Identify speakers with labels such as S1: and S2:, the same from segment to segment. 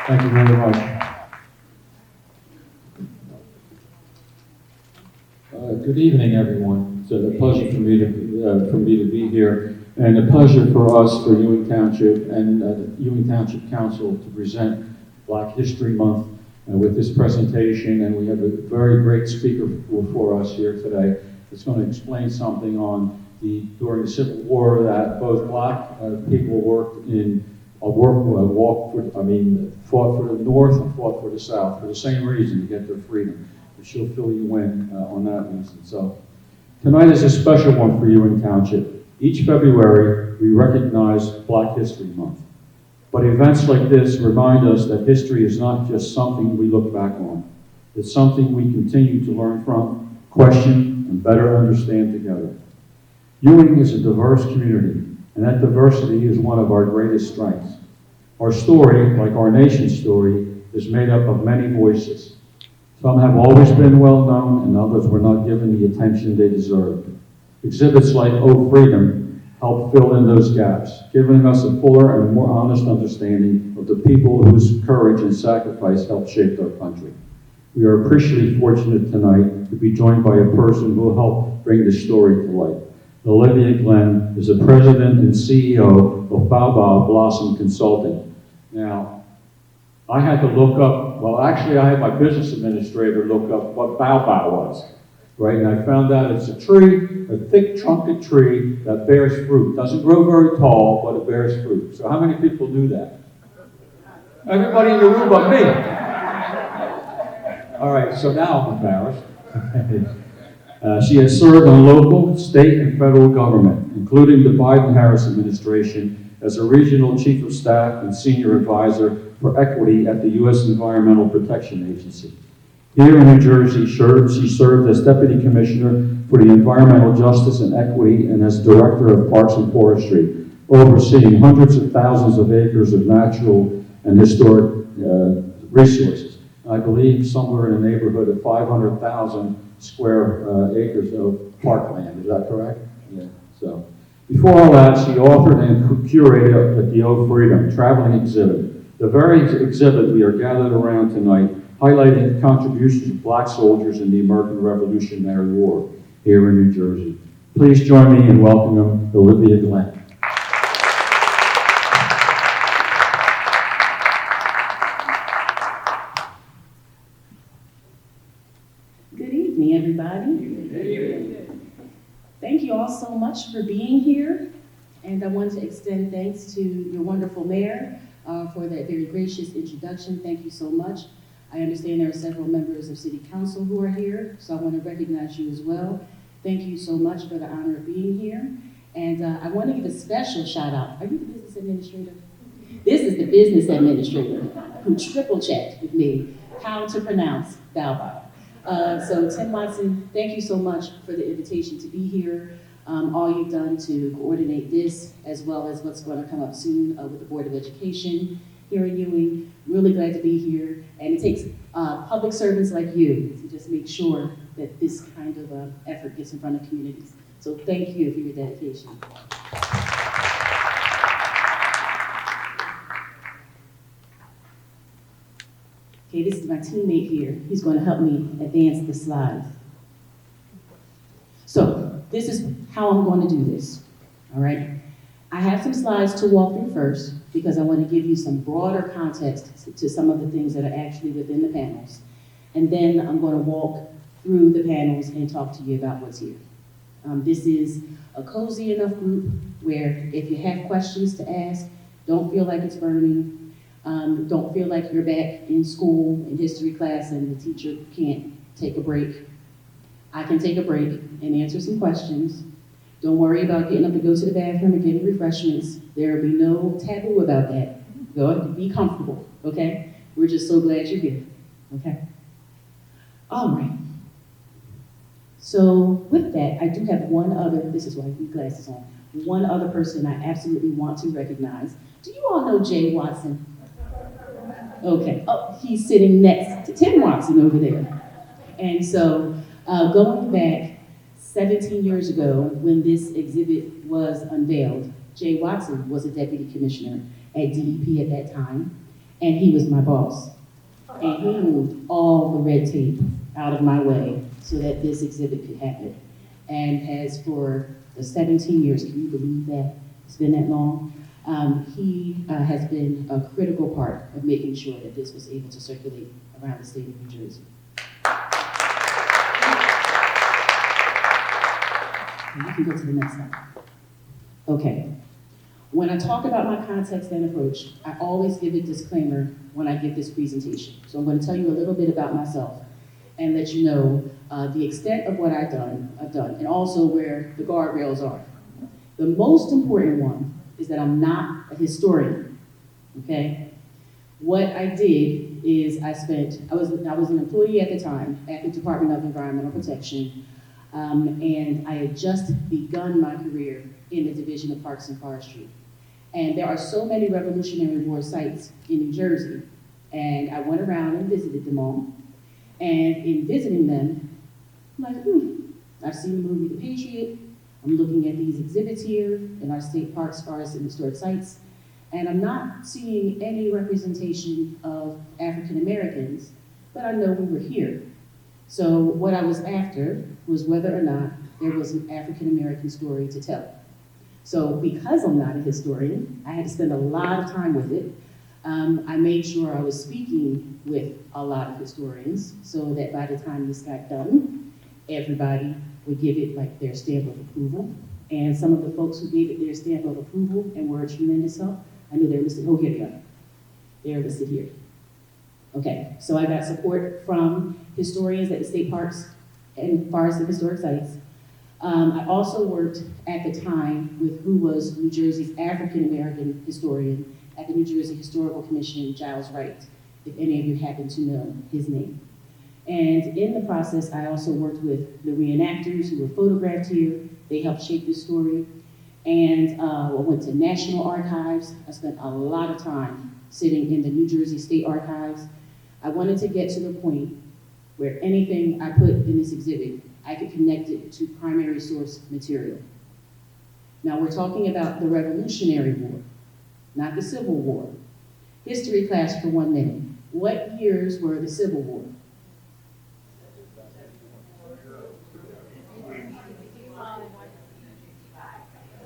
S1: Thank you very much. Good evening, everyone. It's a pleasure for me to be here, and a pleasure for us, for Ewing Township and Ewing Township Council, to present Black History Month with this presentation. And we have a very great speaker for us here today that's going to explain something on during the Civil War that both Black people worked in fought for the North and fought for the South for the same reason, to get their freedom. But she'll fill you in on that reason. So tonight is a special one for Ewing Township. Each February, we recognize Black History Month. But events like this remind us that history is not just something we look back on. It's something we continue to learn from, question, and better understand together. Ewing is a diverse community, and that diversity is one of our greatest strengths. Our story, like our nation's story, is made up of many voices. Some have always been well known, and others were not given the attention they deserved. Exhibits like Oh Freedom help fill in those gaps, giving us a fuller and more honest understanding of the people whose courage and sacrifice helped shape our country. We are appreciably fortunate tonight to be joined by a person who will help bring this story to life. Olivia Glenn is the president and CEO of Bow Bow Blossom Consulting. Now, I had to look up, well, actually I had my business administrator look up what Bow Bow was, right? And I found out it's a tree, a thick trunked tree that bears fruit. Doesn't grow very tall, but it bears fruit. So how many people knew that? Everybody in the room but me. All right, so now I'm embarrassed. She has served on local, state, and federal government, including the Biden-Harris administration, as a regional chief of staff and senior advisor for equity at the U.S. Environmental Protection Agency. Here in New Jersey, she served as deputy commissioner for the Environmental Justice and Equity and as director of Parks and Forestry, overseeing hundreds of thousands of acres of natural and historic resources. I believe somewhere in the neighborhood of 500,000 square acres of parkland. Is that correct? Yeah. So, before all that, she authored and curated the Oh Freedom traveling exhibit, the very exhibit we are gathered around tonight, highlighting the contributions of Black soldiers in the American Revolutionary War here in New Jersey. Please join me in welcoming Olivia Glenn.
S2: Good evening, everybody. Thank you all so much for being here. And I want to extend thanks to your wonderful mayor for that very gracious introduction. Thank you so much. I understand there are several members of City Council who are here, so I want to recognize you as well. Thank you so much for the honor of being here. And I want to give a special shout out. Are you the business administrator? This is the business administrator who triple checked with me how to pronounce Bow Bow. So Tim Watson, thank you so much for the invitation to be here. All you've done to coordinate this, as well as what's going to come up soon with the Board of Education here in Ewing. Really glad to be here. And it takes public servants like you to just make sure that this kind of effort gets in front of communities. So thank you for your dedication. Okay, this is my teammate here. He's going to help me advance the slides. So this is how I'm going to do this, all right? I have some slides to walk through first because I want to give you some broader context to some of the things that are actually within the panels. And then I'm going to walk through the panels and talk to you about what's here. This is a cozy enough group where if you have questions to ask, don't feel like it's burning. Don't feel like you're back in school in history class and the teacher can't take a break. I can take a break and answer some questions. Don't worry about getting up to go to the bathroom and getting refreshments. There will be no taboo about that. Go and be comfortable, okay? We're just so glad you're here, okay? All right. So with that, I do have one other, this is why I need glasses on, one other person I absolutely want to recognize. Do you all know Jay Watson? Okay, oh, he's sitting next to Tim Watson over there. And so going back 17 years ago when this exhibit was unveiled, Jay Watson was a deputy commissioner at DEP at that time. and he was my boss. And he moved all the red tape out of my way so that this exhibit could happen. And has for the 17 years, can you believe that? It's been that long. He has been a critical part of making sure that this was able to circulate around the state of New Jersey. You can go to the next slide. Okay. When I talk about my context and approach, I always give a disclaimer when I give this presentation. So I'm going to tell you a little bit about myself and let you know the extent of what I've done, and also where the guardrails are. The most important one is that I'm not a historian, okay? What I did is I was an employee at the time at the Department of Environmental Protection, and I had just begun my career in the Division of Parks and Forestry. And there are so many Revolutionary War sites in New Jersey, and I went around and visited them all. And in visiting them, I'm like, I've seen the movie The Patriot. I'm looking at these exhibits here in our state parks, forests, and historic sites, and I'm not seeing any representation of African Americans, but I know we were here. So what I was after was whether or not there was an African American story to tell. So because I'm not a historian, I had to spend a lot of time with it. I made sure I was speaking with a lot of historians so that by the time this got done, everybody would give it like their stamp of approval. And some of the folks who gave it their stamp of approval and were a tremendous help, I knew they were listed, oh, here they are. They're listed here. Okay, so I got support from historians at the state parks and forests and historic sites. I also worked at the time with who was New Jersey's African American historian at the New Jersey Historical Commission, Giles Wright, if any of you happen to know his name. And in the process, I also worked with the reenactors who were photographed here. They helped shape this story. And I went to National Archives. I spent a lot of time sitting in the New Jersey State Archives. I wanted to get to the point where anything I put in this exhibit, I could connect it to primary source material. Now we're talking about the Revolutionary War, not the Civil War. History class for 1 minute. What years were the Civil War?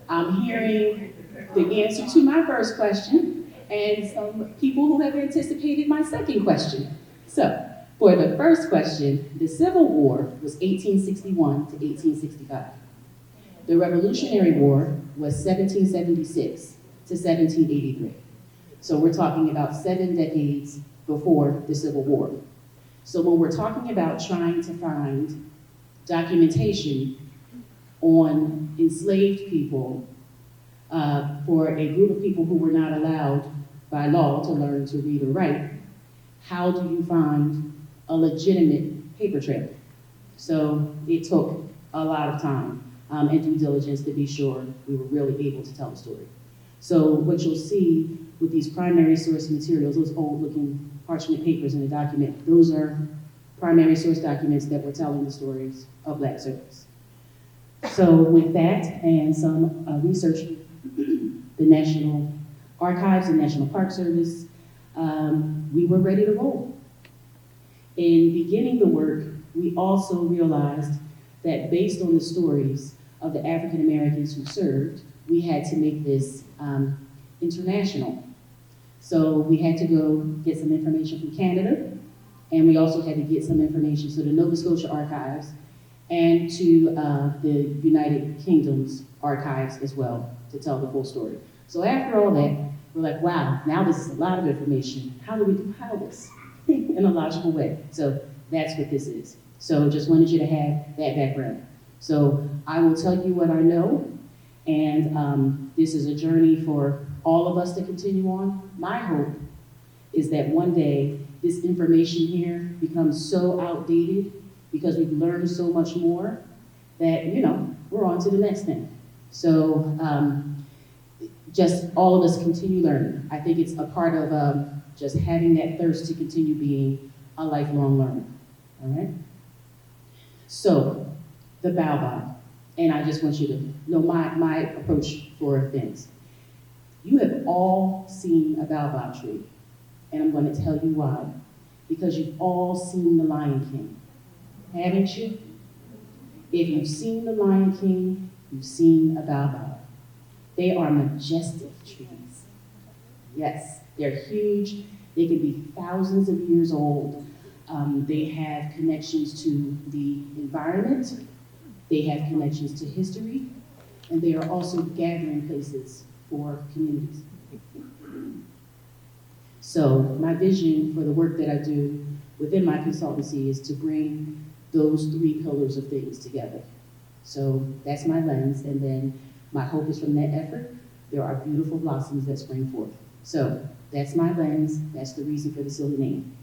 S2: I'm hearing the answer to my first question and some people who have anticipated my second question. So, for the first question, the Civil War was 1861 to 1865. The Revolutionary War was 1776 to 1783. So we're talking about 7 decades before the Civil War. So when we're talking about trying to find documentation on enslaved people for a group of people who were not allowed by law to learn to read or write, how do you find a legitimate paper trail? So it took a lot of time and due diligence to be sure we were really able to tell the story. So what you'll see with these primary source materials, those old looking parchment papers in the document, those are primary source documents that were telling the stories of Black servants. So with that and some research, the National Archives and National Park Service, we were ready to roll. In beginning the work, we also realized that based on the stories of the African Americans who served, we had to make this international. So we had to go get some information from Canada, and we also had to get some information to the Nova Scotia Archives and to the United Kingdom's archives as well to tell the full story. So after all that, we're like, wow, now this is a lot of information. How do we compile this in a logical way? So that's what this is. So just wanted you to have that background. So I will tell you what I know, and this is a journey for all of us to continue on. My hope is that one day this information here becomes so outdated because we've learned so much more that, you know, we're on to the next thing. So just all of us continue learning. I think it's a part of just having that thirst to continue being a lifelong learner, all right? So, the baobab, and I just want you to know my approach for things. You have all seen a baobab tree. And I'm going to tell you why. Because you've all seen The Lion King, haven't you? If you've seen The Lion King, you've seen a baobab. They are majestic trees. Yes, they're huge. They can be thousands of years old. They have connections to the environment. They have connections to history. And they are also gathering places for communities. So my vision for the work that I do within my consultancy is to bring those three pillars of things together. So that's my lens, and then my hope is from that effort, there are beautiful blossoms that spring forth. So that's my lens, that's the reason for the silly name.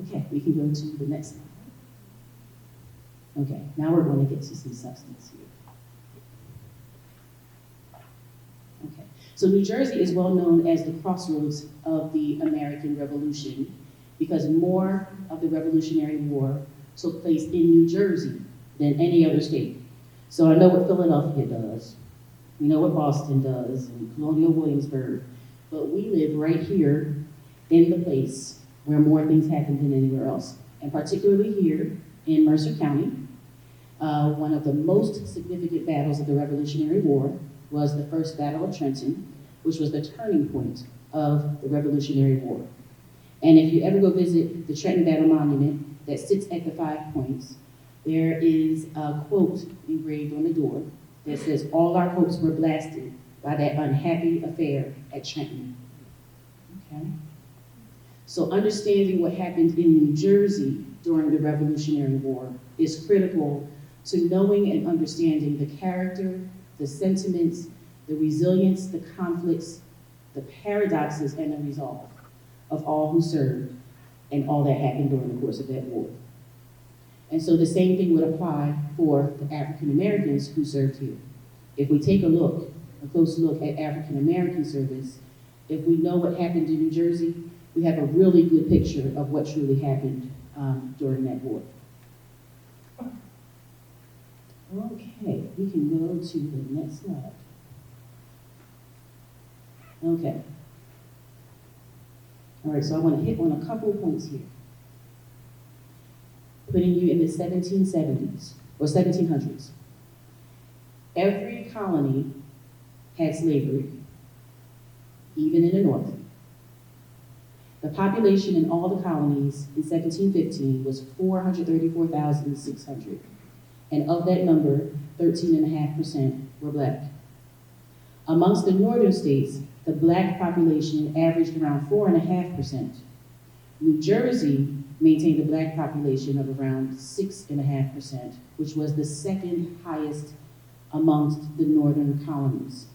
S2: Okay, we can go to the next slide. Okay, now we're going to get to some substance here. Okay, so New Jersey is well known as the crossroads of the American Revolution because more of the Revolutionary War took place in New Jersey than any other state. So I know what Philadelphia does, we know what Boston does, and Colonial Williamsburg, but we live right here in the place where more things happen than anywhere else. And particularly here in Mercer County, one of the most significant battles of the Revolutionary War was the First Battle of Trenton, which was the turning point of the Revolutionary War. And if you ever go visit the Trenton Battle Monument that sits at the 5 Points, there is a quote engraved on the door that says, "All our hopes were blasted by that unhappy affair at Trenton." Okay? So understanding what happened in New Jersey during the Revolutionary War is critical to knowing and understanding the character, the sentiments, the resilience, the conflicts, the paradoxes, and the resolve of all who served and all that happened during the course of that war. And so the same thing would apply for the African Americans who served here. If we take a close look at African American service, if we know what happened in New Jersey, we have a really good picture of what truly happened during that war. Okay, we can go to the next slide. Okay. All right, so I want to hit on a couple of points here. Putting you in the 1770s or 1700s. Every colony had slavery, even in the North. The population in all the colonies in 1715 was 434,600. And of that number, 13.5% were Black. Amongst the northern states, the Black population averaged around 4.5%. New Jersey maintained a Black population of around 6.5%, which was the second highest amongst the northern colonies.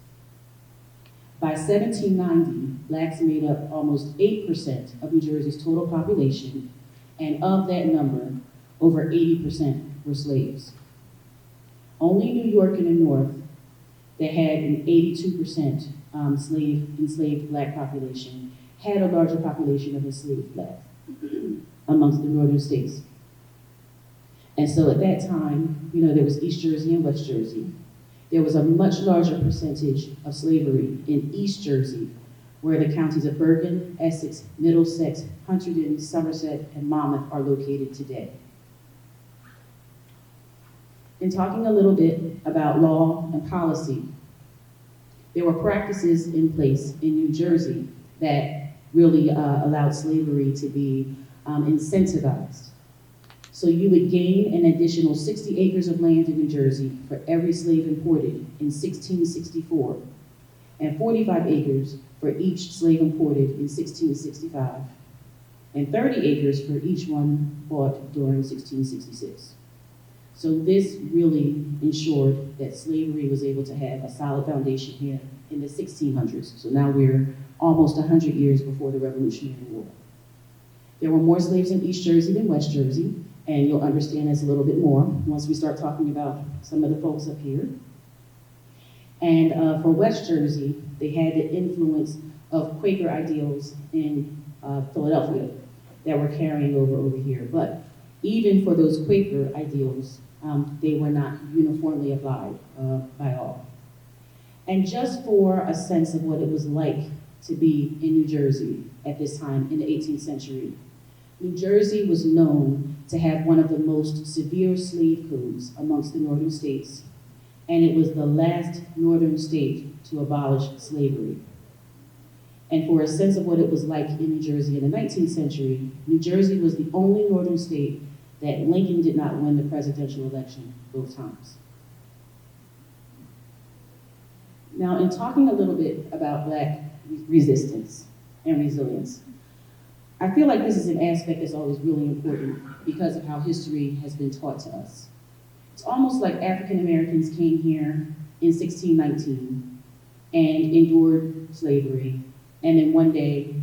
S2: By 1790, Blacks made up almost 8% of New Jersey's total population, and of that number, over 80% were slaves. Only New York in the North, that had an 82% enslaved Black population, had a larger population of enslaved Blacks amongst the northern states. And so at that time, there was East Jersey and West Jersey. There was a much larger percentage of slavery in East Jersey, where the counties of Bergen, Essex, Middlesex, Hunterdon, Somerset, and Monmouth are located today. In talking a little bit about law and policy, there were practices in place in New Jersey that really allowed slavery to be incentivized. So you would gain an additional 60 acres of land in New Jersey for every slave imported in 1664, and 45 acres for each slave imported in 1665, and 30 acres for each one bought during 1666. So this really ensured that slavery was able to have a solid foundation here in the 1600s. So now we're almost 100 years before the Revolutionary War. There were more slaves in East Jersey than West Jersey, and you'll understand this a little bit more once we start talking about some of the folks up here. And for West Jersey, they had the influence of Quaker ideals in Philadelphia that were carrying over here. But even for those Quaker ideals, they were not uniformly applied by all. And just for a sense of what it was like to be in New Jersey at this time in the 18th century. New Jersey was known to have one of the most severe slave codes amongst the northern states, and it was the last northern state to abolish slavery. And for a sense of what it was like in New Jersey in the 19th century, New Jersey was the only northern state that Lincoln did not win the presidential election both times. Now, in talking a little bit about Black resistance and resilience, I feel like this is an aspect that's always really important because of how history has been taught to us. It's almost like African Americans came here in 1619 and endured slavery, and then one day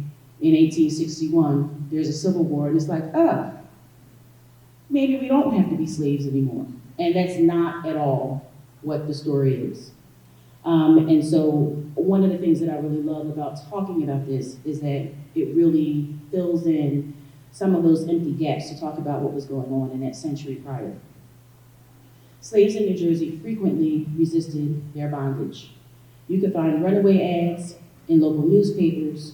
S2: in 1861, there's a civil war, and it's like, maybe we don't have to be slaves anymore. And that's not at all what the story is. And so one of the things that I really love about talking about this is that it really fills in some of those empty gaps to talk about what was going on in that century prior. Slaves in New Jersey frequently resisted their bondage. You could find runaway ads in local newspapers,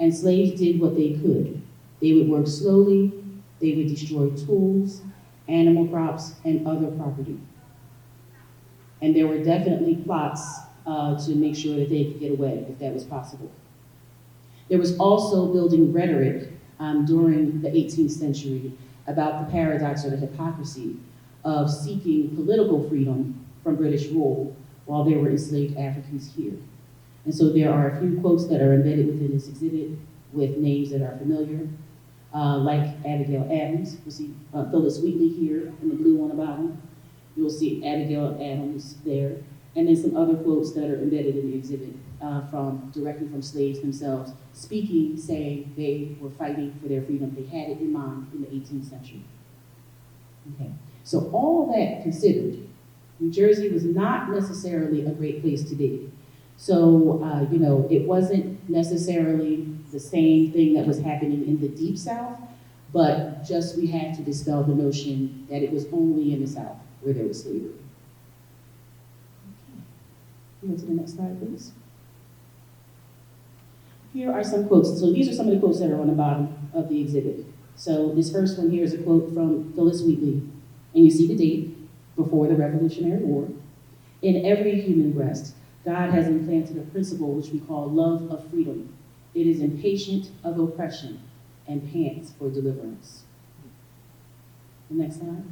S2: and slaves did what they could. They would work slowly, they would destroy tools, animal crops, and other property. And there were definitely plots to make sure that they could get away, if that was possible. There was also building rhetoric during the 18th century about the paradox or the hypocrisy of seeking political freedom from British rule while there were enslaved Africans here. And so there are a few quotes that are embedded within this exhibit with names that are familiar, like Abigail Adams. You'll see Phyllis Wheatley here in the blue on the bottom. You'll see Abigail Adams there, and then some other quotes that are embedded in the exhibit directly from slaves themselves, speaking, saying they were fighting for their freedom. They had it in mind in the 18th century. Okay, so all that considered, New Jersey was not necessarily a great place to be. So, it wasn't necessarily the same thing that was happening in the Deep South, but just we had to dispel the notion that it was only in the South where there was slavery. Okay. Go to the next slide, please. Here are some quotes. So these are some of the quotes that are on the bottom of the exhibit. So this first one here is a quote from Phyllis Wheatley, and you see the date, before the Revolutionary War. In every human breast, God has implanted a principle which we call love of freedom. It is impatient of oppression and pants for deliverance. The next slide.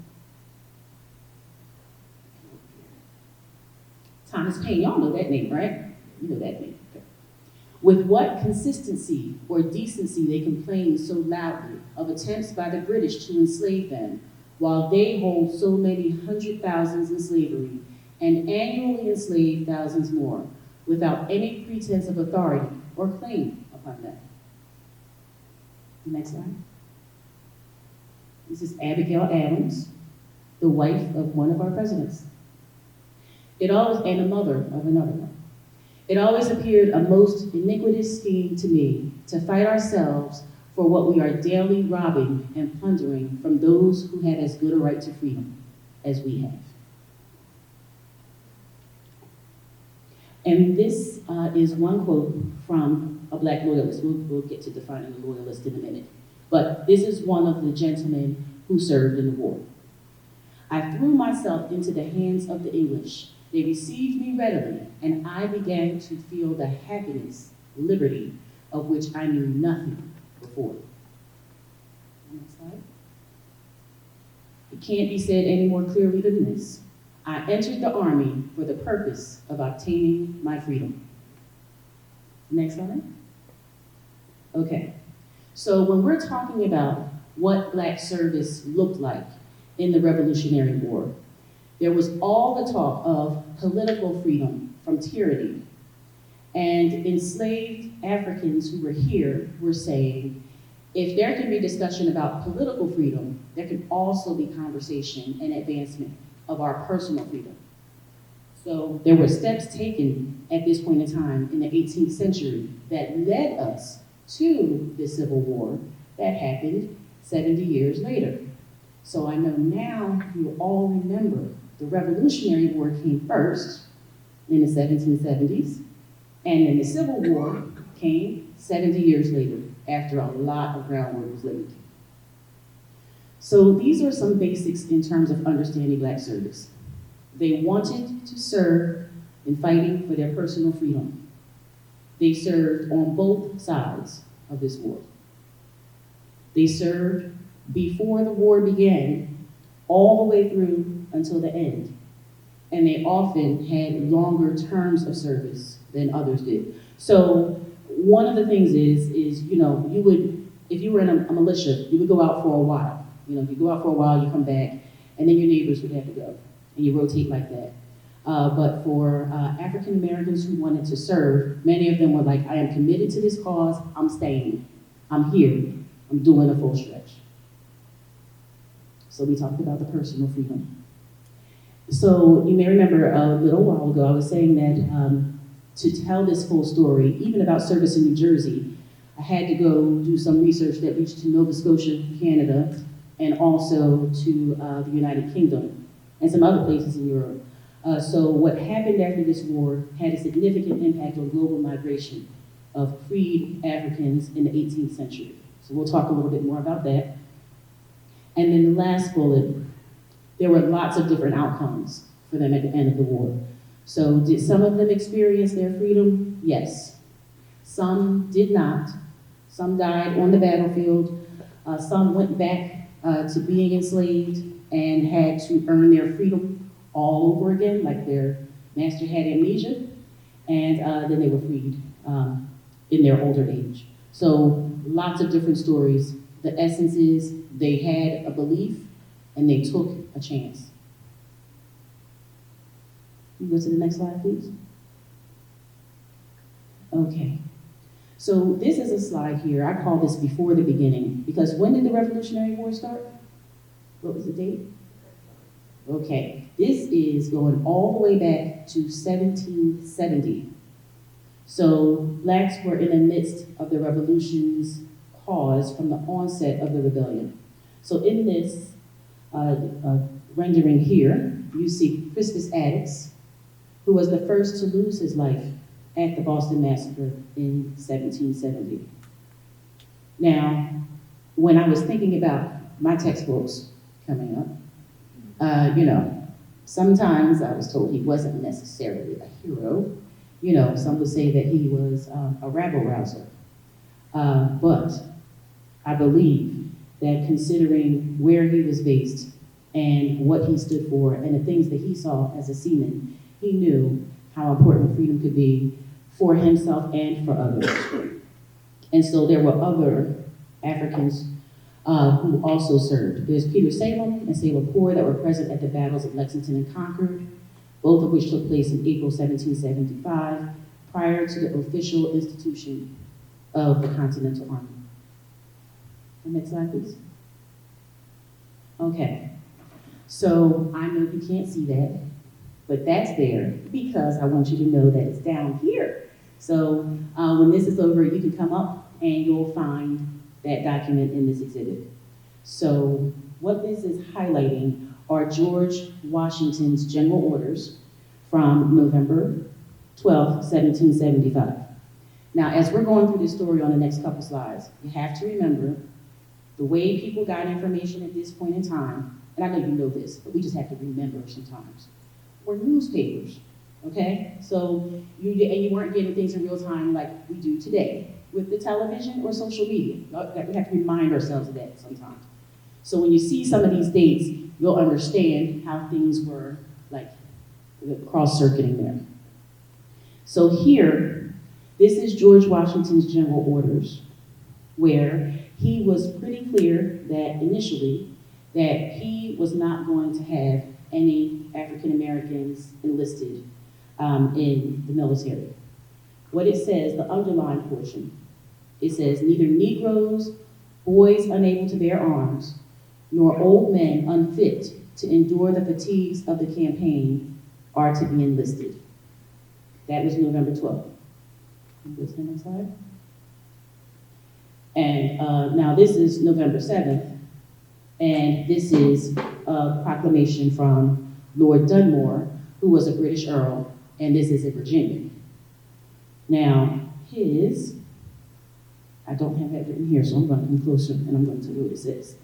S2: Thomas Paine, y'all know that name, right? You know that name. Okay. With what consistency or decency they complain so loudly of attempts by the British to enslave them, while they hold so many hundred thousands in slavery and annually enslave thousands more, without any pretense of authority or claim upon them. Next slide. This is Abigail Adams, the wife of one of our presidents. And a mother of another one. It always appeared a most iniquitous scheme to me to fight ourselves for what we are daily robbing and plundering from those who had as good a right to freedom as we have. And this is one quote from a Black loyalist. We'll get to defining a loyalist in a minute. But this is one of the gentlemen who served in the war. I threw myself into the hands of the English. They received me readily, and I began to feel the happiness, liberty, of which I knew nothing before. Next slide. It can't be said any more clearly than this. I entered the army for the purpose of obtaining my freedom. Next slide. Okay, so when we're talking about what Black service looked like in the Revolutionary War, there was all the talk of political freedom from tyranny. And enslaved Africans who were here were saying, if there can be discussion about political freedom, there can also be conversation and advancement of our personal freedom. So there were steps taken at this point in time in the 18th century that led us to the Civil War that happened 70 years later. So I know now you all remember the Revolutionary War came first in the 1770s, and then the Civil War came 70 years later, after a lot of groundwork was laid. So these are some basics in terms of understanding Black service. They wanted to serve in fighting for their personal freedom. They served on both sides of this war. They served before the war began, all the way through until the end. And they often had longer terms of service than others did. So one of the things is you know, you would, if you were in a militia, you would go out for a while. You know, you go out for a while, you come back, and then your neighbors would have to go, and you rotate like that. But for African Americans who wanted to serve, many of them were like, I am committed to this cause, I'm staying, I'm here, I'm doing a full stretch. So we talked about the personal freedom. So you may remember a little while ago, I was saying that to tell this full story, even about service in New Jersey, I had to go do some research that reached to Nova Scotia, Canada, and also to the United Kingdom, and some other places in Europe. So what happened after this war had a significant impact on global migration of freed Africans in the 18th century. So we'll talk a little bit more about that. And then the last bullet, there were lots of different outcomes for them at the end of the war. So did some of them experience their freedom? Yes. Some did not. Some died on the battlefield. Some went back to being enslaved and had to earn their freedom all over again, like their master had amnesia, and then they were freed in their older age. So lots of different stories. The essence is they had a belief and they took a chance. Can you go to the next slide, please? Okay. So this is a slide here. I call this before the beginning, because when did the Revolutionary War start? What was the date? Okay, this is going all the way back to 1770. So Blacks were in the midst of the revolution's cause from the onset of the rebellion. So in this rendering here, you see Crispus Attucks, who was the first to lose his life at the Boston Massacre in 1770. Now, when I was thinking about my textbooks coming up, you know, sometimes I was told he wasn't necessarily a hero. You know, some would say that he was a rabble-rouser. But I believe that considering where he was based and what he stood for and the things that he saw as a seaman, he knew how important freedom could be for himself and for others. And so there were other Africans who also served. There's Peter Salem and Salem Poor that were present at the battles of Lexington and Concord, both of which took place in April 1775, prior to the official institution of the Continental Army. The next slide, please. Okay, so I know you can't see that, but that's there because I want you to know that it's down here. So when this is over, you can come up and you'll find that document in this exhibit. So what this is highlighting are George Washington's general orders from November 12, 1775. Now, as we're going through this story on the next couple slides, you have to remember the way people got information at this point in time, and I know you know this, but we just have to remember sometimes, were newspapers, okay? So you weren't getting things in real time like we do today with the television or social media. We have to remind ourselves of that sometimes. So when you see some of these dates, you'll understand how things were like cross-circuiting there. So here, this is George Washington's general orders, where he was pretty clear that initially that he was not going to have any African Americans enlisted in the military. What it says, the underlined portion, it says, neither Negroes, boys unable to bear arms, nor old men unfit to endure the fatigues of the campaign are to be enlisted. That was November 12th. Go to the next slide. And now this is November 7th, and this is a proclamation from Lord Dunmore, who was a British Earl, and this is in Virginia. Now, his I don't have that written here, so I'm going to come closer and I'm going to tell you what it says.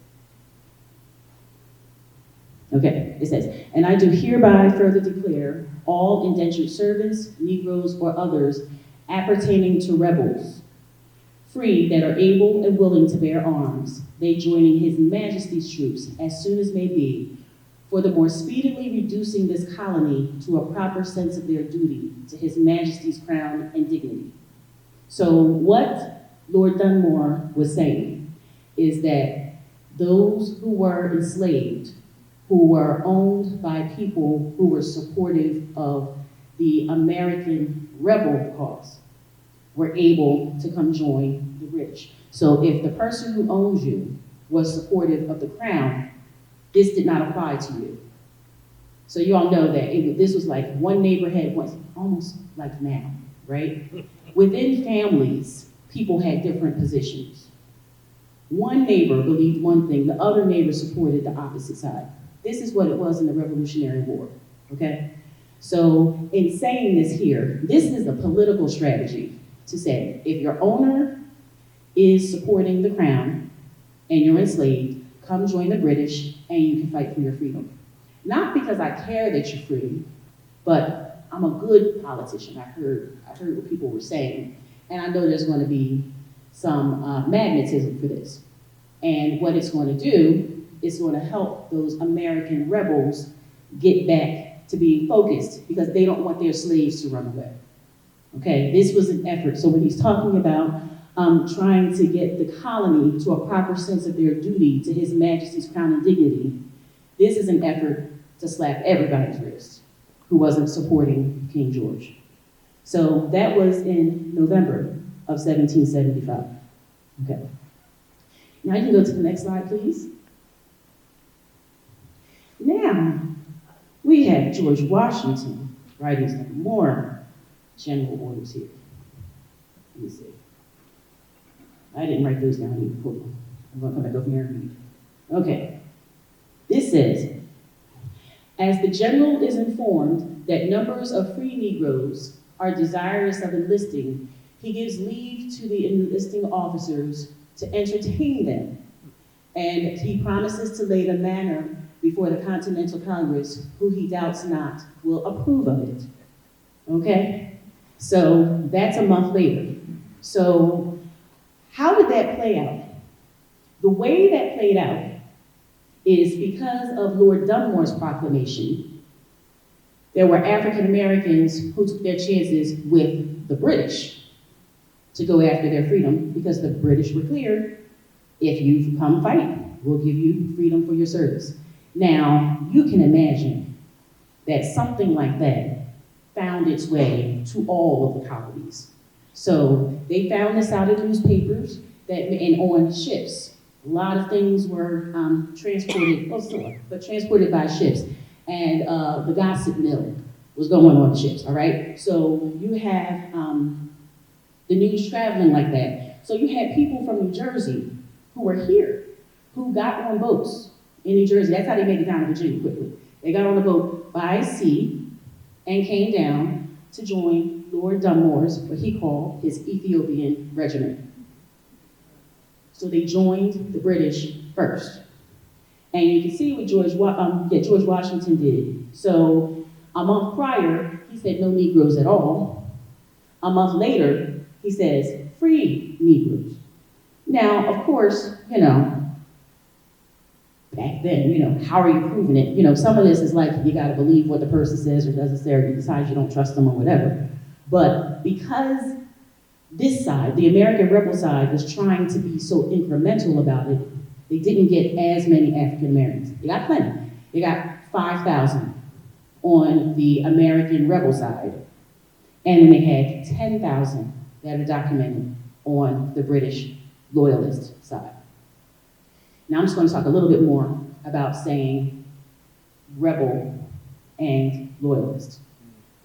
S2: Okay, it says, and I do hereby further declare all indentured servants, Negroes, or others appertaining to rebels, free that are able and willing to bear arms, they joining His Majesty's troops as soon as may be, for the more speedily reducing this colony to a proper sense of their duty to His Majesty's crown and dignity. So what Lord Dunmore was saying is that those who were enslaved, who were owned by people who were supportive of the American rebel cause, were able to come join the British. So if the person who owns you was supportive of the crown, this did not apply to you. So you all know that this was like one neighbor had one, almost like now, right? Within families, people had different positions. One neighbor believed one thing, the other neighbor supported the opposite side. This is what it was in the Revolutionary War, okay? So in saying this here, this is a political strategy to say, if your owner is supporting the crown and you're enslaved, come join the British and you can fight for your freedom. Not because I care that you're free, but I'm a good politician. I heard what people were saying, and I know there's going to be some magnetism for this. And what it's going to do is going to help those American rebels get back to being focused because they don't want their slaves to run away. Okay, this was an effort. So when he's talking about trying to get the colony to a proper sense of their duty to His Majesty's crown and dignity, this is an effort to slap everybody's wrist who wasn't supporting King George. So that was in November of 1775. Okay. Now you can go to the next slide, please. Now, we have George Washington writing some more general orders here. Let me see. I didn't write those down either. Hold on. I'm going to come back over here and read. Okay. This says, as the general is informed that numbers of free Negroes are desirous of enlisting, he gives leave to the enlisting officers to entertain them, and he promises to lay the matter before the Continental Congress, who he doubts not will approve of it. Okay? So that's a month later. So how did that play out? The way that played out is because of Lord Dunmore's proclamation, there were African Americans who took their chances with the British to go after their freedom because the British were clear, if you come fight, we'll give you freedom for your service. Now, you can imagine that something like that found its way to all of the colonies. So they found this out in newspapers and on ships. A lot of things were transported, transported by ships. And the gossip mill was going on the ships, all right? So you have the news traveling like that. So you had people from New Jersey who were here, who got on boats in New Jersey. That's how they made it down to Virginia quickly. They got on a boat by sea and came down to join Lord Dunmore's, what he called his Ethiopian regiment. So they joined the British first. And you can see what George Washington did. So a month prior, he said no Negroes at all. A month later, he says free Negroes. Now, of course, back then, how are you proving it? Some of this is like you gotta believe what the person says or doesn't say, or you decide you don't trust them or whatever. But because this side, the American rebel side, was trying to be so incremental about it, they didn't get as many African Americans. They got plenty. They got 5,000 on the American rebel side. And then they had 10,000 that are documented on the British loyalist side. Now I'm just going to talk a little bit more about saying rebel and loyalist,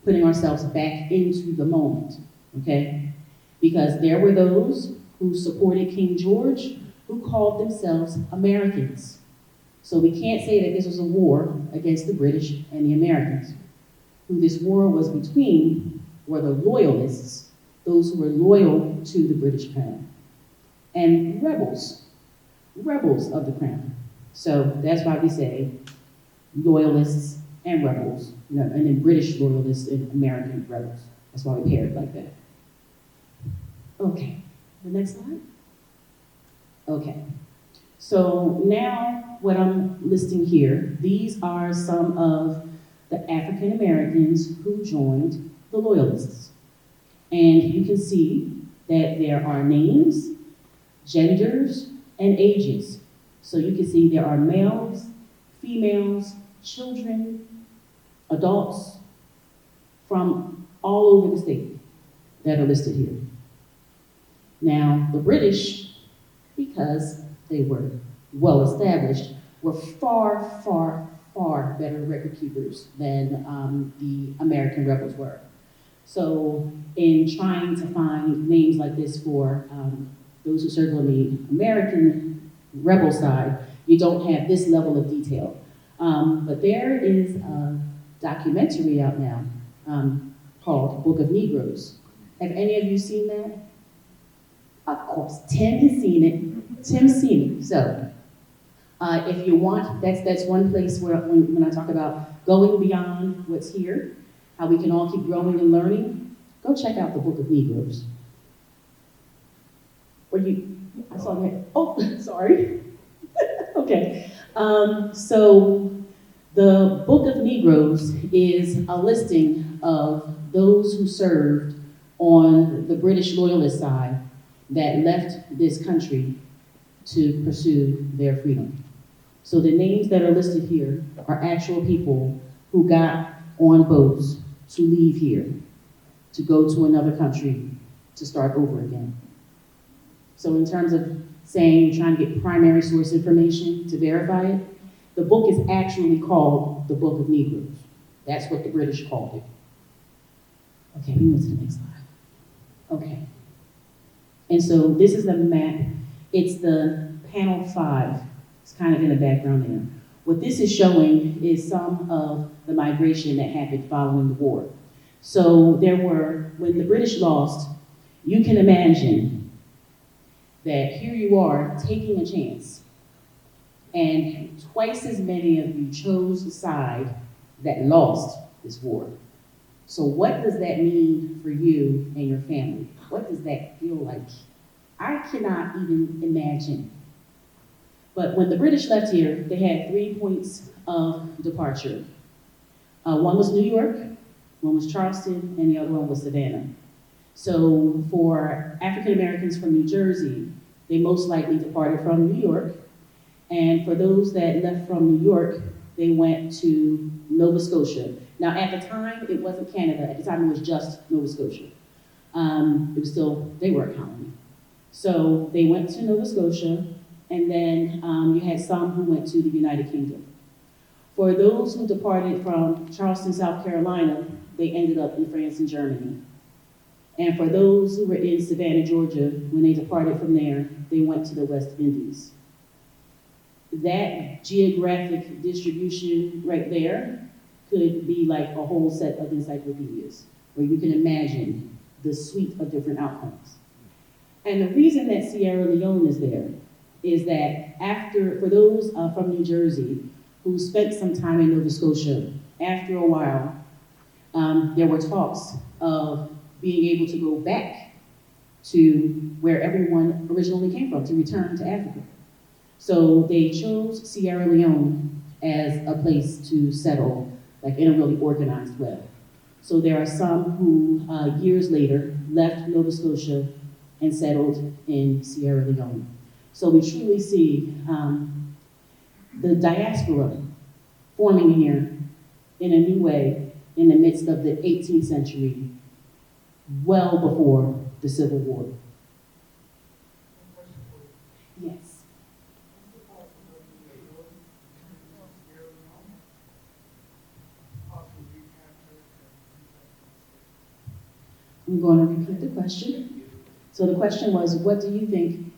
S2: putting ourselves back into the moment, okay? Because there were those who supported King George who called themselves Americans. So we can't say that this was a war against the British and the Americans. Who this war was between were the loyalists, those who were loyal to the British crown. and rebels, rebels of the crown. So that's why we say loyalists and rebels, and then British loyalists and American rebels. That's why we pair it like that. Okay, the next slide. Okay, so now what I'm listing here, these are some of the African Americans who joined the Loyalists. And you can see that there are names, genders, and ages. So you can see there are males, females, children, adults from all over the state that are listed here. Now, the British, because they were well established, were far, far, far better record keepers than the American rebels were. So in trying to find names like this for those who served on the American rebel side, you don't have this level of detail. But there is a documentary out now called Book of Negroes. Have any of you seen that? Of course, Tim has seen it. Tim's seen it. So if you want, that's one place where when I talk about going beyond what's here, how we can all keep growing and learning, go check out the Book of Negroes. I saw that. Oh, sorry. Okay. So the Book of Negroes is a listing of those who served on the British loyalist side that left this country to pursue their freedom. So the names that are listed here are actual people who got on boats to leave here, to go to another country, to start over again. So in terms of saying you're trying to get primary source information to verify it, the book is actually called the Book of Negroes. That's what the British called it. Okay, we move to the next slide. Okay. And so this is the map. It's the panel 5. It's kind of in the background there. What this is showing is some of the migration that happened following the war. So there were, when the British lost, you can imagine that here you are taking a chance, and twice as many of you chose the side that lost this war. So what does that mean for you and your family? What does that feel like? I cannot even imagine. But when the British left here, they had 3 points of departure. One was New York, one was Charleston, and the other one was Savannah. So for African Americans from New Jersey, they most likely departed from New York. And for those that left from New York, they went to Nova Scotia. Now at the time, it wasn't Canada. At the time, it was just Nova Scotia. It was still, they were a colony. So they went to Nova Scotia, and then you had some who went to the United Kingdom. For those who departed from Charleston, South Carolina, they ended up in France and Germany. And for those who were in Savannah, Georgia, when they departed from there, they went to the West Indies. That geographic distribution right there could be like a whole set of encyclopedias, where you can imagine the suite of different outcomes. And the reason that Sierra Leone is there is that for those from New Jersey who spent some time in Nova Scotia, after a while, there were talks of being able to go back to where everyone originally came from, to return to Africa. So they chose Sierra Leone as a place to settle, like in a really organized way. So there are some who, years later, left Nova Scotia and settled in Sierra Leone. So we truly see the diaspora forming here in a new way in the midst of the 18th century, well before the Civil War. Yes. I'm going to repeat the question. So the question was, what do you think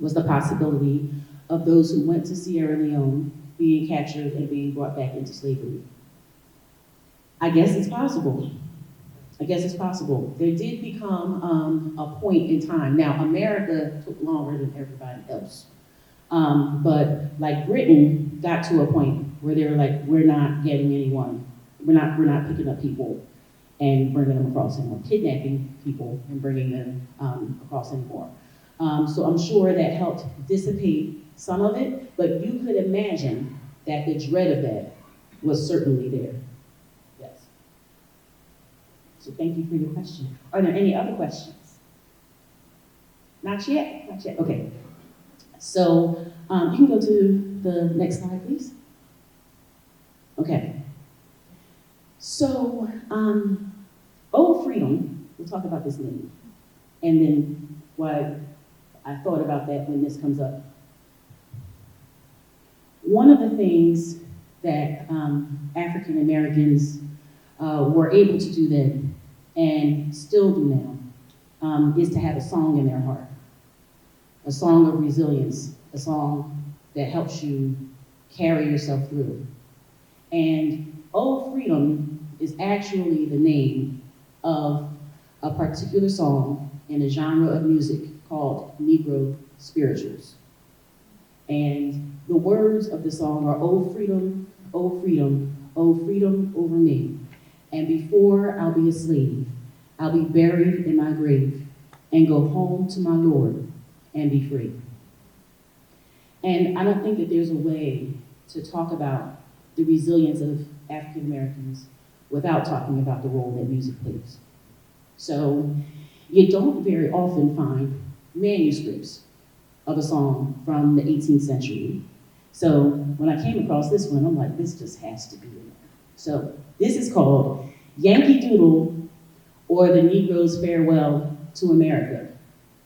S2: was the possibility of those who went to Sierra Leone being captured and being brought back into slavery? I guess it's possible. I guess it's possible. There did become a point in time. Now, America took longer than everybody else. But like Britain got to a point where they were like, we're not getting anyone. We're not picking up people and bringing them across anymore, kidnapping people and bringing them across anymore. So I'm sure that helped dissipate some of it, but you could imagine that the dread of that was certainly there. Yes. So thank you for your question. Are there any other questions? Not yet? Not yet. Okay. So you can go to the next slide, please. Okay. So, Old Freedom, we'll talk about this name, and then why I thought about that when this comes up. One of the things that African Americans were able to do then, and still do now, is to have a song in their heart. A song of resilience, a song that helps you carry yourself through. And Old Freedom is actually the name of a particular song in a genre of music called Negro spirituals. And the words of the song are, "Oh freedom, oh freedom, oh freedom over me. And before I'll be a slave, I'll be buried in my grave and go home to my Lord and be free." And I don't think that there's a way to talk about the resilience of African Americans without talking about the role that music plays. So you don't very often find manuscripts of a song from the 18th century. So when I came across this one, I'm like, this just has to be in there. So this is called Yankee Doodle, or the Negro's Farewell to America.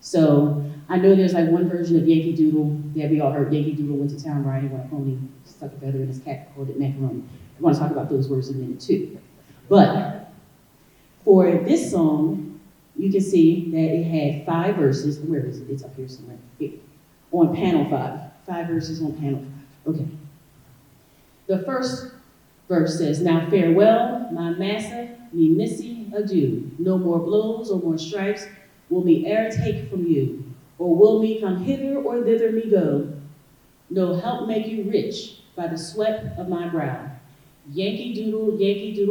S2: So I know there's like one version of Yankee Doodle that we all heard. Yankee Doodle went to town riding on a pony, stuck a feather in his cap, called it macaroni. I want to talk about those words in a minute too. But for this song, you can see that it had 5 verses. Where is it? It's up here somewhere. Here. On panel 5. 5 verses on panel 5. Okay. The first verse says, "Now farewell, my massa, me missy adieu. No more blows or more stripes will me e'er take from you. Or will me come hither or thither me go. No help make you rich by the sweat of my brow. Yankee doodle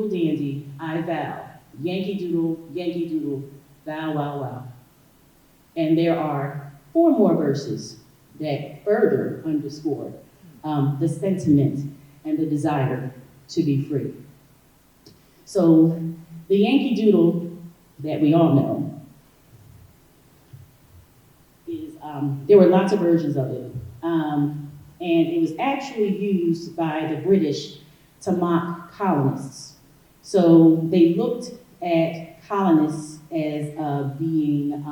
S2: dandy, I vow. Yankee doodle, bow, wow, wow." And there are 4 more verses that further underscore the sentiment and the desire to be free. So the Yankee Doodle that we all know is, there were lots of versions of it. And it was actually used by the British to mock colonists. So they looked at colonists as being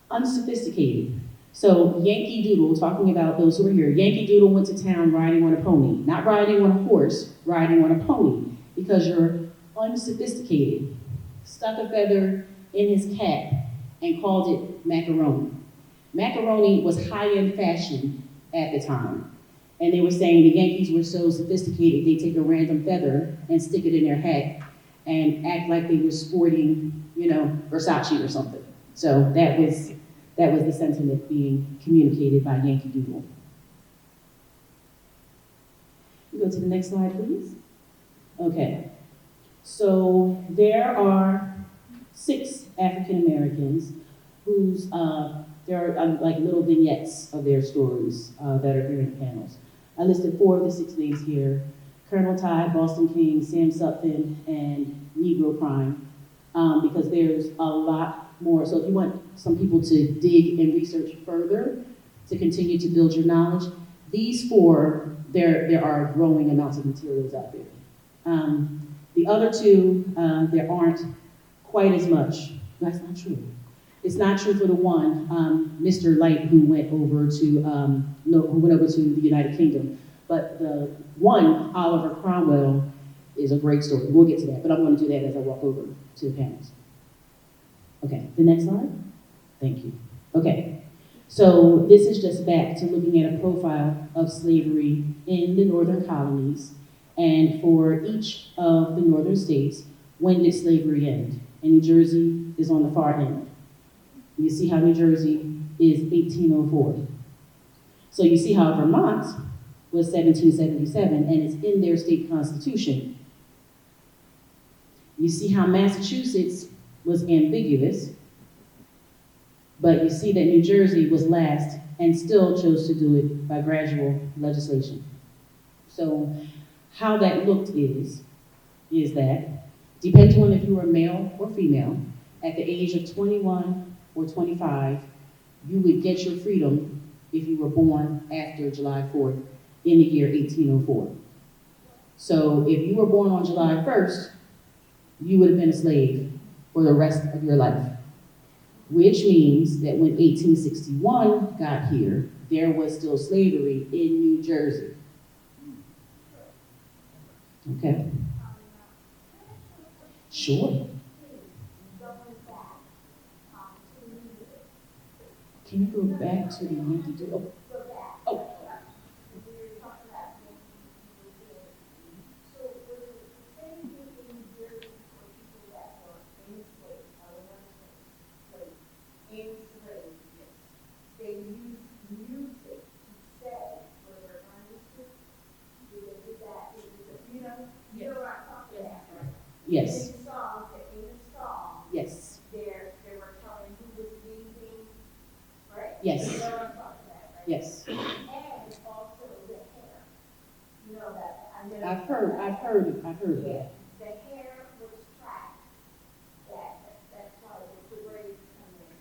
S2: unsophisticated. So Yankee Doodle, talking about those who are here, Yankee Doodle went to town riding on a pony, not riding on a horse, riding on a pony, because you're unsophisticated. Stuck a feather in his cap and called it macaroni. Macaroni was high-end fashion at the time. And they were saying the Yankees were so sophisticated, they take a random feather and stick it in their hat and act like they were sporting, Versace or something. So that was the sentiment being communicated by Yankee Doodle. You go to the next slide, please. Okay. So there are 6 African Americans whose, there are like little vignettes of their stories that are here in the panels. I listed 4 of the 6 names here: Colonel Ty, Boston King, Sam Sutphin, and Negro Prime, because there's a lot more. So if you want some people to dig and research further, to continue to build your knowledge, these 4, there are growing amounts of materials out there. The other 2, there aren't quite as much. That's not true. It's not true for the one, Mr. Light, who went over to the United Kingdom. But the one, Oliver Cromwell, is a great story. We'll get to that, but I'm going to do that as I walk over to the panels. Okay, the next slide. Thank you. Okay, so this is just back to looking at a profile of slavery in the northern colonies, and for each of the northern states, when did slavery end? And New Jersey is on the far end. You see how New Jersey is 1804. So you see how Vermont was 1777, and it's in their state constitution. You see how Massachusetts was ambiguous, but you see that New Jersey was last and still chose to do it by gradual legislation. So how that looked is that, depending on if you were male or female, at the age of 21 or 25, you would get your freedom if you were born after July 4th in the year 1804. So if you were born on July 1st, you would have been a slave for the rest of your life. Which means that when 1861 got here, there was still slavery in New Jersey. Okay? Sure. Can you go back to the Yankee Doodle? Oh. Yes. In the song, yes. They were telling who was leaving, right? Yes. You know what I'm talking about, right? Yes. And also the hair. You know that. I've heard of that. The hair was tracked. That's why the braids come in.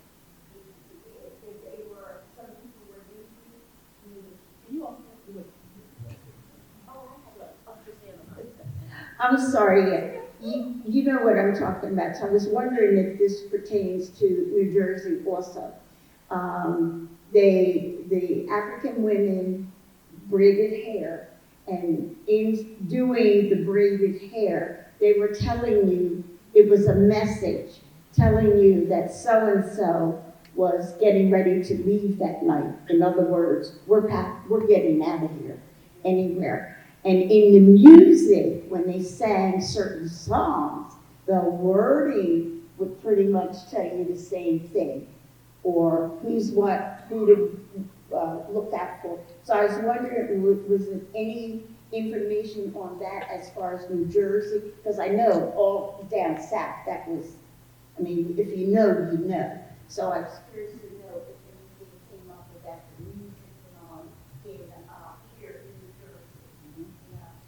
S2: They were, some people were leaving. You also have to look. Oh, I have to
S3: I'm sorry. You know what I'm talking about. So I was wondering if this pertains to New Jersey also. The African women braided hair, and in doing the braided hair, they were telling you, it was a message telling you that so-and-so was getting ready to leave that night. In other words, we're getting out of here anywhere. And in the music, when they sang certain songs, the wording would pretty much tell you the same thing, or who to look out for. So I was wondering, was there any information on that as far as New Jersey? Because I know all down south, that was, I mean, if you know, you know. So I was curious to know if anything came up with that, the music and all, here in New Jersey.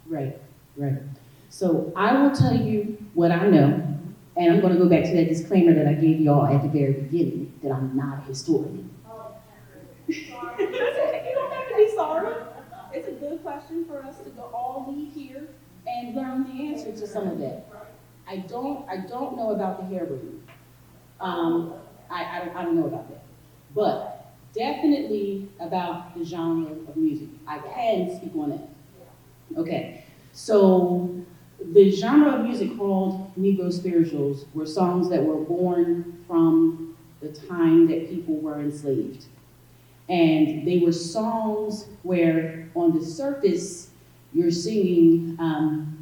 S2: Right, right. So I will tell you what I know, and I'm going to go back to that disclaimer that I gave y'all at the very beginning, that I'm not a historian.
S3: Oh,
S2: You don't have to be sorry. It's a good question for us to go all leave here and learn the answer to some of that. I don't know about the hair braiding. I don't know about that. But definitely about the genre of music. I can speak on that. Okay, so the genre of music called Negro spirituals were songs that were born from the time that people were enslaved. And they were songs where on the surface you're singing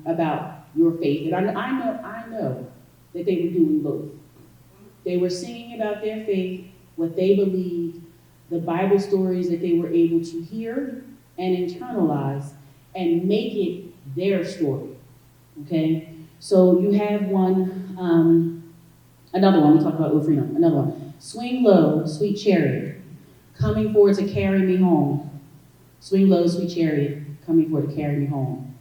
S2: about your faith. And I know that they were doing both. They were singing about their faith, what they believed, the Bible stories that they were able to hear and internalize, and make it their story, okay? So you have one, another one, we talked about O Freedom, another one. Swing low, sweet chariot, coming forward to carry me home. Swing low, sweet chariot, coming forward to carry me home.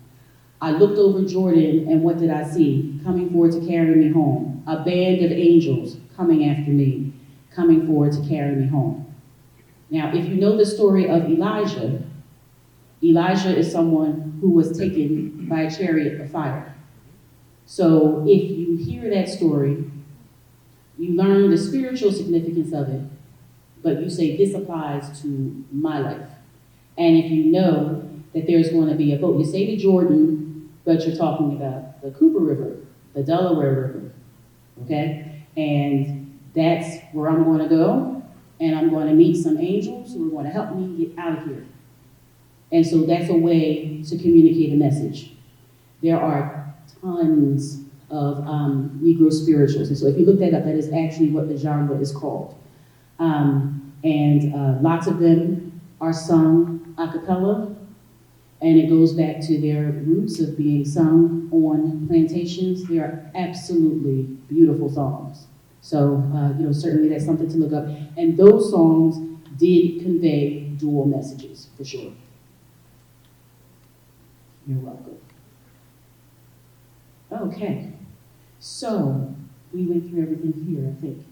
S2: I looked over Jordan, and what did I see? Coming forward to carry me home. A band of angels coming after me, coming forward to carry me home. Now, if you know the story of Elijah, Elijah is someone who was taken by a chariot of fire. So if you hear that story, you learn the spiritual significance of it, but you say, this applies to my life. And if you know that there's going to be a boat, you say to Jordan, but you're talking about the Cooper River, the Delaware River, okay? And that's where I'm going to go, and I'm going to meet some angels who are going to help me get out of here. And so that's a way to communicate a message. There are tons of Negro spirituals. And so if you look that up, that is actually what the genre is called. Lots of them are sung a cappella, and it goes back to their roots of being sung on plantations. They are absolutely beautiful songs. So, certainly that's something to look up. And those songs did convey dual messages, for sure. You're welcome. Okay, so we went through everything here, I think.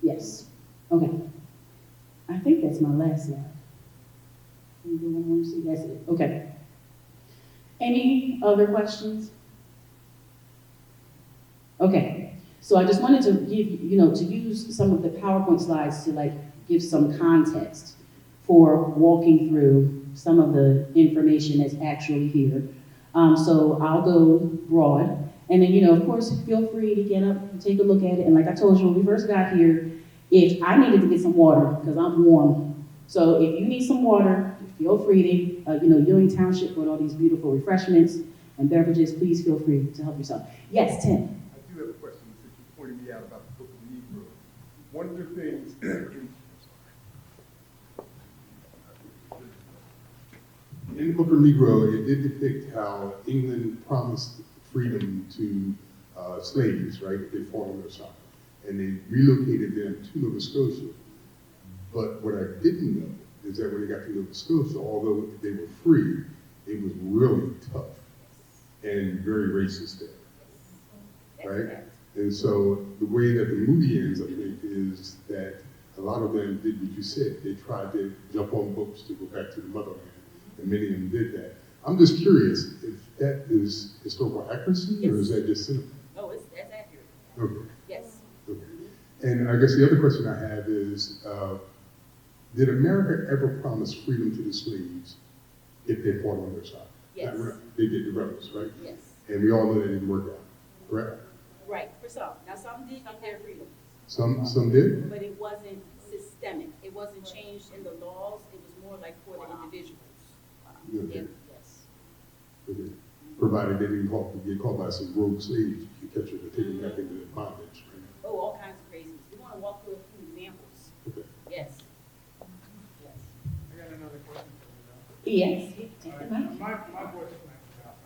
S2: Yes. Okay. I think that's my last slide. Anyone want to see? That's it. Okay. Any other questions? Okay. So I just wanted to give, to use some of the PowerPoint slides to give some context for walking through some of the information that's actually here. So I'll go broad, and then, of course, feel free to get up and take a look at it. And like I told you when we first got here, if I needed to get some water, because I'm warm. So if you need some water, feel free to, Ewing Township with all these beautiful refreshments and beverages, please feel free to help yourself. Yes, Tim.
S4: I do have a question since you pointed me out about the Book of Negro. One of the things in the Book of Negro, it did depict how England promised freedom to slaves, right, if they fought on their side. And they relocated them to Nova Scotia. But what I didn't know is that when they got to Nova Scotia, although they were free, it was really tough and very racist there, right? And so the way that the movie ends, I think, is that a lot of them did what you said. They tried to jump on boats to go back to the motherland, and many of them did that. I'm just curious if that is historical accuracy, or is that just cinema?
S2: No, that's accurate.
S4: Okay.
S2: Yes.
S4: Okay. And I guess the other question I have is, did America ever promise freedom to the slaves if they fought on their side?
S2: Yes.
S4: They did, the rebels, right?
S2: Yes.
S4: And we all know that didn't work out, correct?
S2: Right, for some. Now, some did get their freedom.
S4: Some did?
S2: But it wasn't systemic. It wasn't changed in the laws. It was more like for the individuals.
S4: Okay.
S2: Yes.
S4: Okay. Provided they didn't get caught by some rogue slaves, you catch them and take them back into bondage, right?
S2: Oh, all kinds of craziness. We want to walk through a few examples.
S4: Okay.
S2: Yes. Yes.
S5: I got another question for
S2: Yes.
S5: you. My voice is not out.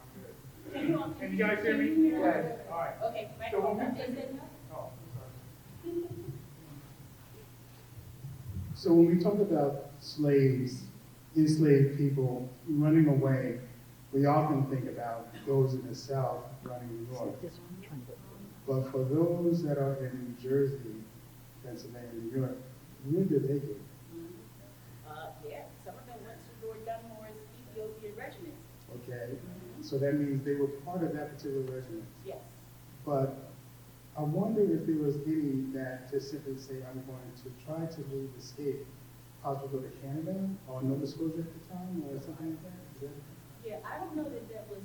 S5: I'm good. Can you guys hear me?
S2: Yes.
S5: All right.
S2: Okay.
S5: So when
S2: Microphone.
S5: we- Oh, I'm sorry. So when we talk about slaves, enslaved people running away, we often think about those in the South running north. But for those that are in New Jersey, Pennsylvania, New York, where did they go?
S2: Yeah, some of them went to Lord Dunmore's Ethiopian regiment.
S5: Okay, so that means they were part of that particular regiment.
S2: Yes.
S5: But I wonder if there was any that just simply say, I'm going to try to leave, escape, possibly go to Canada or Nova Scotia at the time or something like that? Is that?
S2: Yeah, I don't know that was.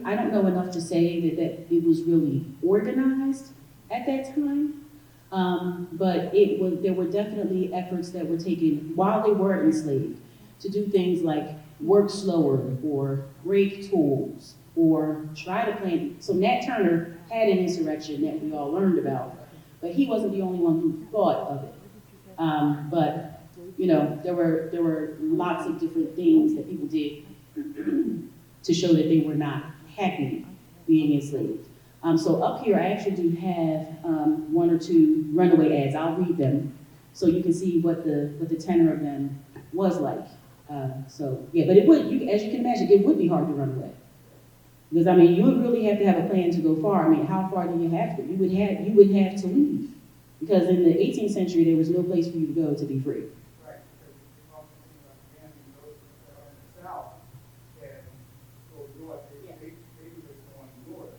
S2: I don't know enough to say that it was really organized at that time. But there were definitely efforts that were taken while they were enslaved to do things like work slower or break tools or try to plan. So Nat Turner had an insurrection that we all learned about, but he wasn't the only one who thought of it. But there were lots of different things that people did to show that they were not happy being enslaved. So up here, I actually do have one or two runaway ads. I'll read them so you can see what the tenor of them was like. But it would, as you can imagine, it would be hard to run away. Because, you would really have to have a plan to go far. How far do you have to? You would have to leave. Because in the 18th century, there was no place for you to go to be free.
S5: Right, because you're talking about those that are in the South and go north, they were just going north.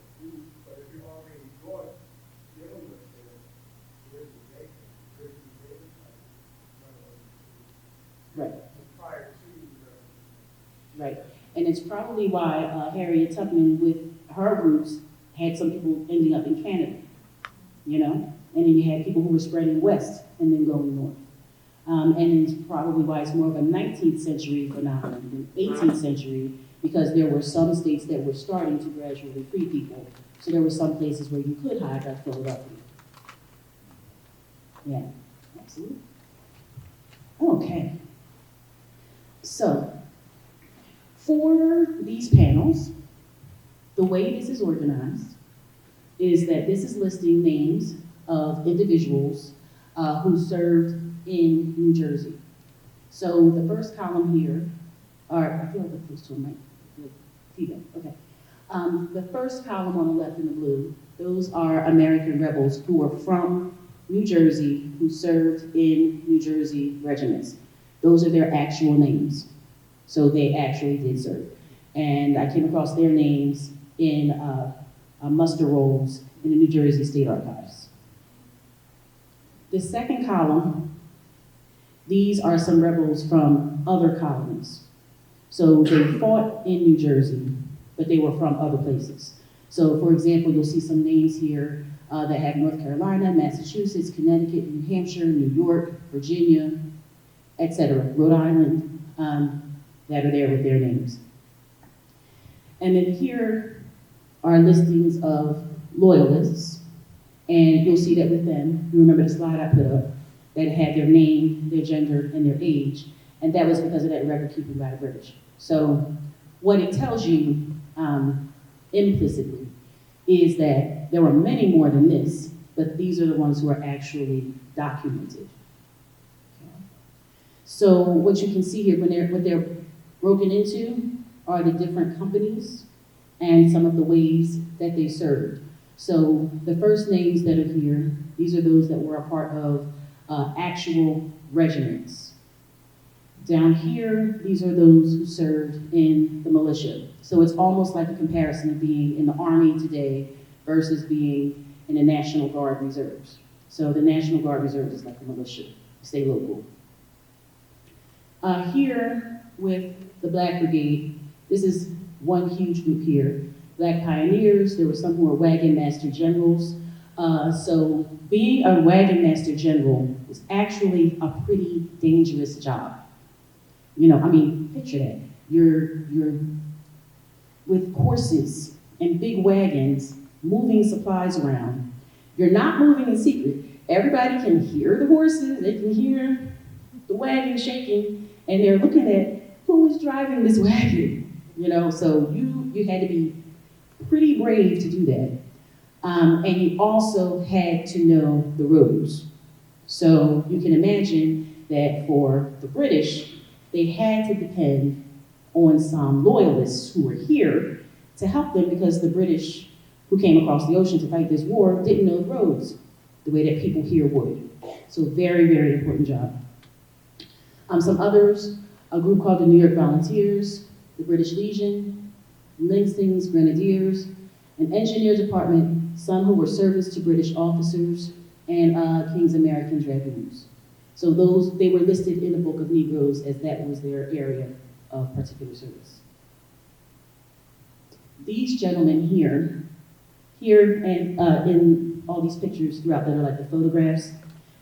S5: But if you're already north, dealing with where's the nation? Where's the nation?
S2: Right.
S5: Prior to the
S2: Right. And it's probably why Harriet Tubman, with her roots, had some people ending up in Canada, And then you had people who were spreading west and then going north. And it's probably why it's more of a 19th century phenomenon than 18th century, because there were some states that were starting to gradually free people So there were some places where you could hide like Philadelphia. Yeah, absolutely. Okay. So, for these panels, the way this is organized is that this is listing names of individuals who served in New Jersey. So the first column here, I feel like I'm close to a mic. Feedback, okay. The first column on the left in the blue, those are American rebels who were from New Jersey, who served in New Jersey regiments. Those are their actual names. So they actually did serve. And I came across their names in muster rolls in the New Jersey State Archives. The second column, these are some rebels from other colonies. So they fought in New Jersey, but they were from other places. So for example, you'll see some names here that have North Carolina, Massachusetts, Connecticut, New Hampshire, New York, Virginia, etc., Rhode Island, that are there with their names. And then here are listings of loyalists, and you'll see that with them. You remember the slide I put up that had their name, their gender, and their age, and that was because of that record keeping by the British. So what it tells you implicitly is that there were many more than this, but these are the ones who are actually documented. Okay. So what you can see here, what they're broken into are the different companies and some of the ways that they served. So the first names that are here, these are those that were a part of actual regiments. Down here, these are those who served in the militia. So it's almost like a comparison of being in the Army today versus being in the National Guard Reserves. So the National Guard Reserves is like the militia, stay local. Here with the Black Brigade, this is one huge group here. Black pioneers, there were some who were wagon master generals. So being a wagon master general was actually a pretty dangerous job. You know, I mean, picture that. You're with horses and big wagons moving supplies around. You're not moving in secret. Everybody can hear the horses, they can hear the wagon shaking, and they're looking at who is driving this wagon. You know, so you had to be pretty brave to do that. And you also had to know the roads. So you can imagine that for the British, they had to depend on some loyalists who were here to help them because the British who came across the ocean to fight this war didn't know the roads the way that people here would. So very, very important job. Some others, a group called the New York Volunteers, the British Legion, Langston's Grenadiers, an engineer department, some who were service to British officers, and King's American Dragoons. So they were listed in the Book of Negroes as that was their area of particular service. These gentlemen here and in all these pictures throughout that are like the photographs,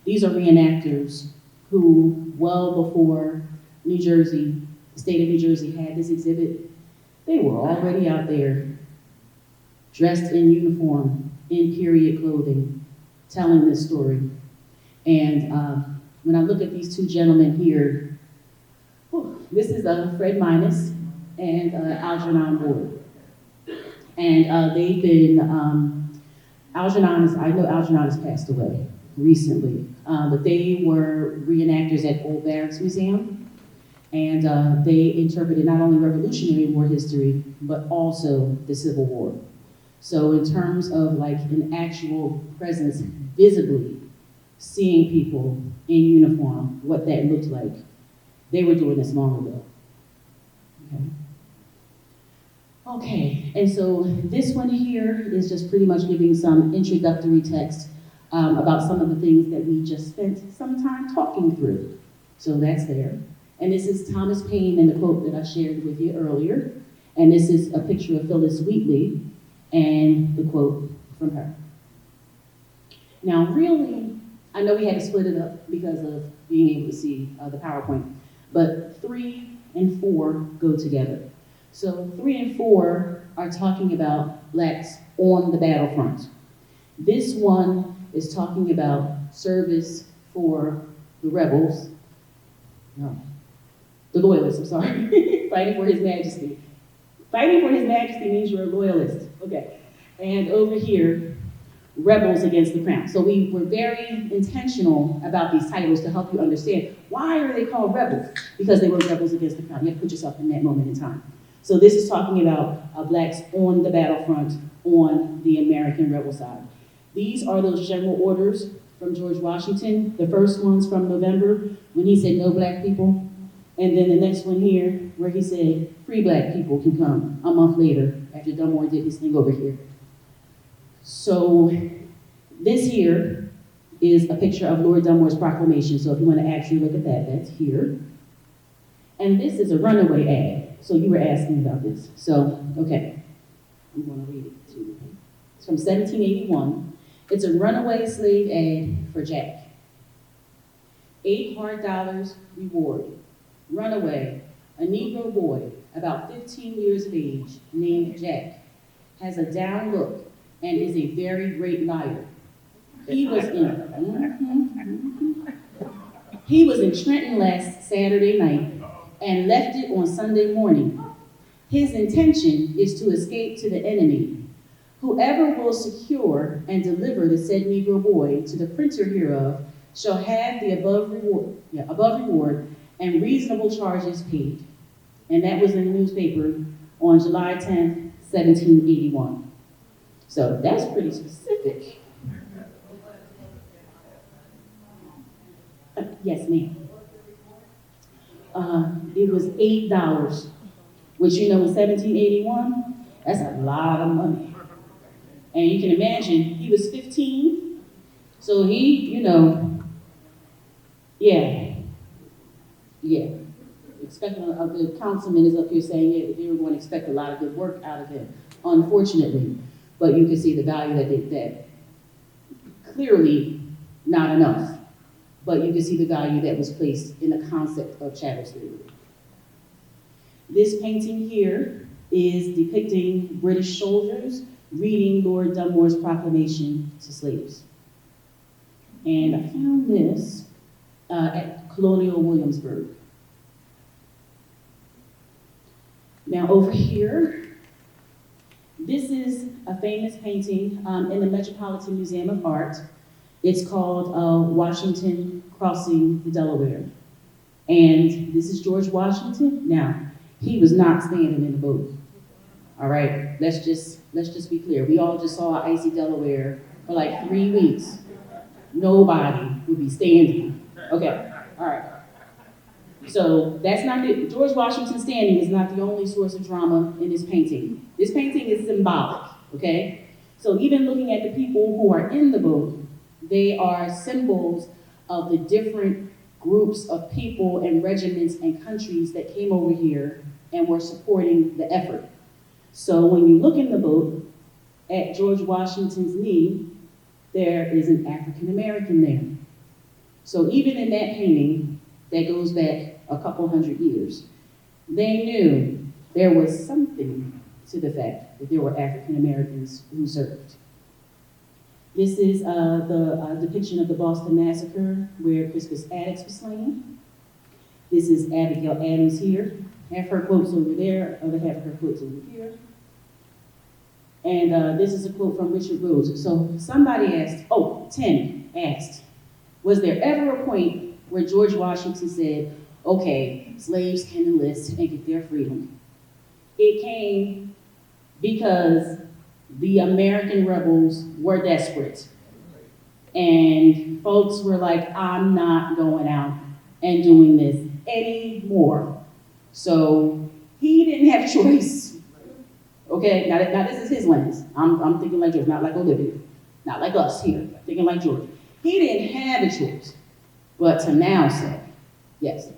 S2: these are reenactors who, well before New Jersey, the state of New Jersey had this exhibit, they were already out there dressed in uniform, in period clothing, telling this story. And when I look at these two gentlemen here, this is Fred Minus and Algernon Ward. And they've been, I know Algernon has passed away recently, but they were reenactors at Old Barracks Museum. And they interpreted not only Revolutionary War history, but also the Civil War. So in terms of like an actual presence, visibly seeing people in uniform, what that looked like, they were doing this long ago. Okay, and so this one here is just pretty much giving some introductory text about some of the things that we just spent some time talking through. So that's there. And this is Thomas Paine and the quote that I shared with you earlier. And this is a picture of Phyllis Wheatley and the quote from her. Now, really, I know we had to split it up because of being able to see the PowerPoint, but 3 and 4 go together. So 3 and 4 are talking about Blacks on the battlefront. This one is talking about service for the rebels, no, the loyalists, I'm sorry, fighting for His Majesty. Fighting for His Majesty means you're a loyalist, okay. And over here, rebels against the crown. So we were very intentional about these titles to help you understand why are they called rebels? Because they were rebels against the crown. You have to put yourself in that moment in time. So this is talking about blacks on the battlefront on the American rebel side. These are those general orders from George Washington. The first one's from November when he said no black people. And then the next one here where he said free black people can come a month later after Dunmore did his thing over here. So this here is a picture of Lord Dunmore's proclamation. So if you want to actually look at that, that's here. And this is a runaway ad. So you were asking about this. So, okay, I'm going to read it to you. It's from 1781. It's a runaway slave ad for Jack. $8 hard reward. Runaway, a Negro boy, about 15 years of age, named Jack, has a down look and is a very great liar. He was in Trenton last Saturday night and left it on Sunday morning. His intention is to escape to the enemy. Whoever will secure and deliver the said Negro boy to the printer hereof shall have the above reward and reasonable charges paid. And that was in the newspaper on July 10th, 1781. So that's pretty specific. Yes, ma'am. It was $8, which in 1781, that's a lot of money. And you can imagine, he was 15, so he, expecting, the councilman is up here saying they were going to expect a lot of good work out of him, unfortunately. But you can see the value that clearly not enough. But you can see the value that was placed in the concept of chattel slavery. This painting here is depicting British soldiers reading Lord Dunmore's proclamation to slaves. And I found this at Colonial Williamsburg. Now over here, this is a famous painting in the Metropolitan Museum of Art. It's called Washington Crossing the Delaware. And this is George Washington. Now, he was not standing in the boat. All right, let's just be clear. We all just saw icy Delaware for like 3 weeks. Nobody would be standing. Okay, all right. So that's not it. George Washington standing is not the only source of drama in this painting. This painting is symbolic, okay? So even looking at the people who are in the boat, they are symbols of the different groups of people and regiments and countries that came over here and were supporting the effort. So when you look in the boat, at George Washington's knee, there is an African American there. So even in that painting, that goes back a couple hundred years, they knew there was something to the fact that there were African Americans who served. This is the depiction of the Boston Massacre where Crispus Attucks was slain. This is Abigail Adams here. Half her quotes over there, other half of her quotes over here. And this is a quote from Richard Rhodes. So somebody asked, Tim asked, was there ever a point where George Washington said, okay, slaves can enlist and get their freedom? It came because the American rebels were desperate. And folks were like, I'm not going out and doing this anymore. So he didn't have a choice. Okay, now this is his lens. I'm thinking like George, not like Olivia, not like us here, thinking like George. He didn't have a choice, but to now say, yes,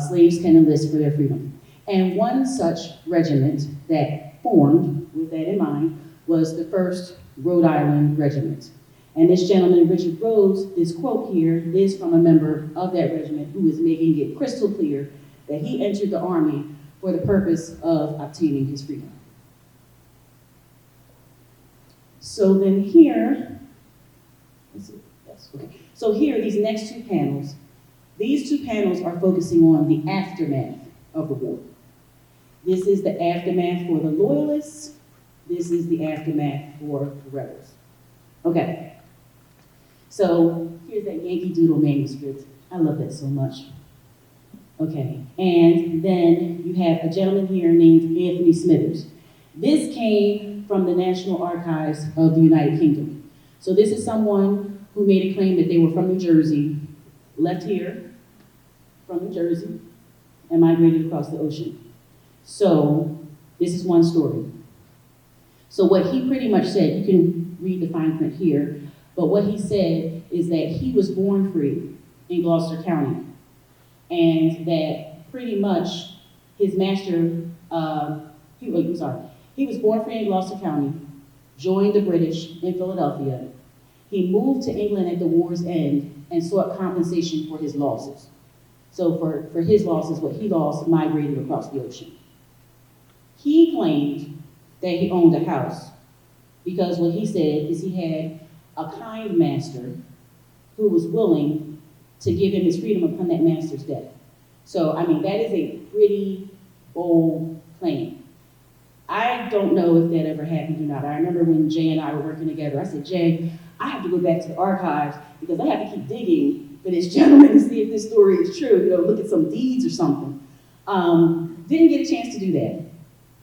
S2: slaves can enlist for their freedom. And one such regiment that formed, with that in mind, was the 1st Rhode Island Regiment. And this gentleman, Richard Rhodes, this quote here is from a member of that regiment who is making it crystal clear that he entered the Army for the purpose of obtaining his freedom. So then here, let's see, yes, okay. So here, these next two panels, these two panels are focusing on the aftermath of the war. This is the aftermath for the loyalists. This is the aftermath for the rebels. Okay. So here's that Yankee Doodle manuscript. I love that so much. Okay, and then you have a gentleman here named Anthony Smithers. This came from the National Archives of the United Kingdom. So this is someone who made a claim that they were from New Jersey, left here from New Jersey, and migrated across the ocean. So this is one story. So what he pretty much said, you can read the fine print here, but what he said is that he was born free in Gloucester County, and that pretty much his master, he was born free in Gloucester County, joined the British in Philadelphia. He moved to England at the war's end and sought compensation for his losses. So for his losses, what he lost, migrated across the ocean. He claimed that he owned a house because what he said is he had a kind master who was willing to give him his freedom upon that master's death. So, I mean, that is a pretty bold claim. I don't know if that ever happened or not. I remember when Jay and I were working together, I said, Jay, I have to go back to the archives because I have to keep digging for this gentleman to see if this story is true, look at some deeds or something. Didn't get a chance to do that,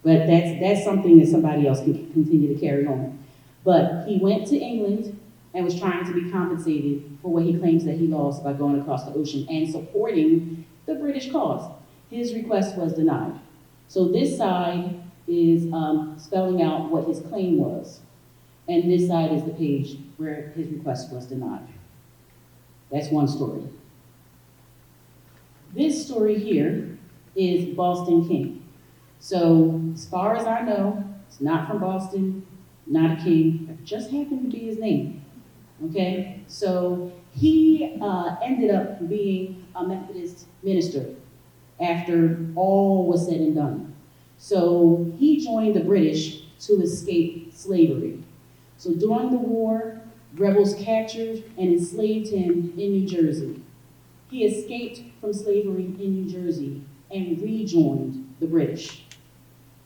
S2: but that's something that somebody else can continue to carry on. But he went to England and was trying to be compensated for what he claims that he lost by going across the ocean and supporting the British cause. His request was denied. So this side is spelling out what his claim was, and this side is the page where his request was denied. That's one story. This story here is Boston King. So as far as I know, it's not from Boston, not a king, it just happened to be his name. Okay, so he ended up being a Methodist minister after all was said and done. So he joined the British to escape slavery. So during the war, rebels captured and enslaved him in New Jersey. He escaped from slavery in New Jersey and rejoined the British.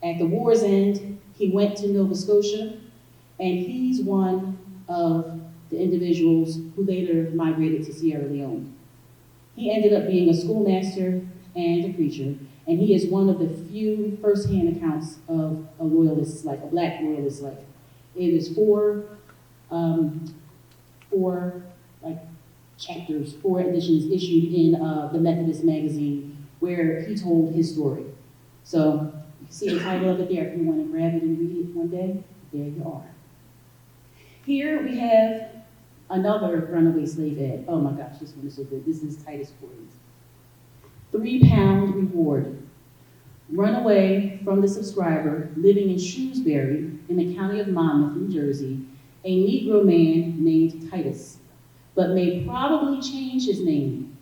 S2: At the war's end, he went to Nova Scotia, and he's one of the individuals who later migrated to Sierra Leone. He ended up being a schoolmaster and a preacher, and he is one of the few first-hand accounts of a loyalist's life, a black loyalist's life. It is four chapters, 4 editions issued in the Methodist magazine where he told his story. So you can see the title of it there if you want to grab it and read it one day. There you are. Here we have another runaway slave ad. Oh my gosh, this one is so good. This is Titus Corey's. £3 reward. Runaway from the subscriber living in Shrewsbury in the county of Monmouth, New Jersey, a Negro man named Titus, but may probably change his name.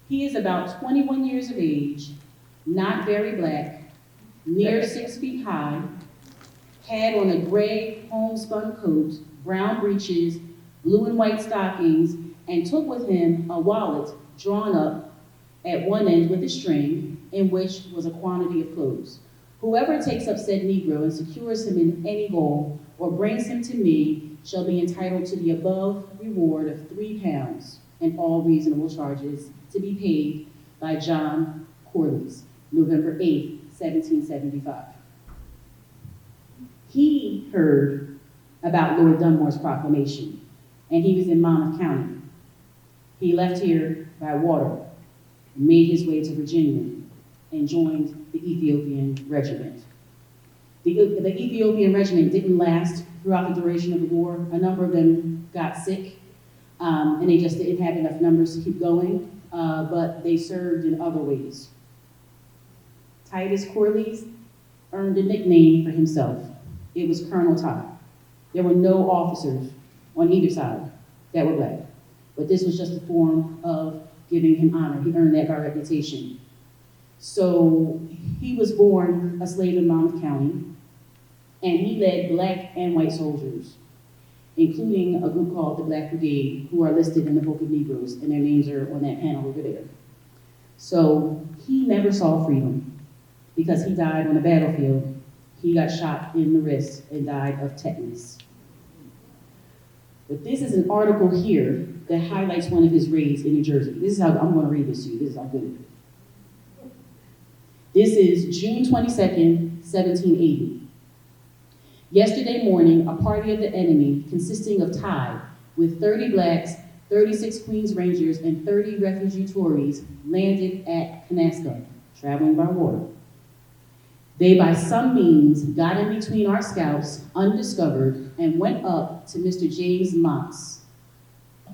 S2: He is about 21 years of age, not very black, near 6 feet high, had on a gray homespun coat, brown breeches, blue and white stockings, and took with him a wallet drawn up at one end with a string in which was a quantity of clothes. Whoever takes up said Negro and secures him in any goal or brings him to me shall be entitled to the above reward of £3 and all reasonable charges to be paid by John Corliss, November 8, 1775. He heard about Lord Dunmore's proclamation, and he was in Monmouth County. He left here by water, made his way to Virginia, and joined the Ethiopian regiment. The Ethiopian regiment didn't last throughout the duration of the war. A number of them got sick, and they just didn't have enough numbers to keep going, but they served in other ways. Titus Corliss earned a nickname for himself. It was Colonel Todd. There were no officers on either side that were black, but this was just a form of giving him honor. He earned that by reputation. So he was born a slave in Monmouth County, and he led black and white soldiers including a group called the Black Brigade, who are listed in the Book of Negroes, and their names are on that panel over there. So he never saw freedom because he died on the battlefield. He got shot in the wrist and died of tetanus. But this is an article here that highlights one of his raids in New Jersey. This is how, I'm going to read this to you. This is how good it is. This is June 22nd, 1780. Yesterday morning, a party of the enemy consisting of Thai with 30 blacks, 36 Queens Rangers, and 30 refugee Tories landed at Kanaska, traveling by water. They by some means got in between our scouts undiscovered and went up to Mr. James Mott's,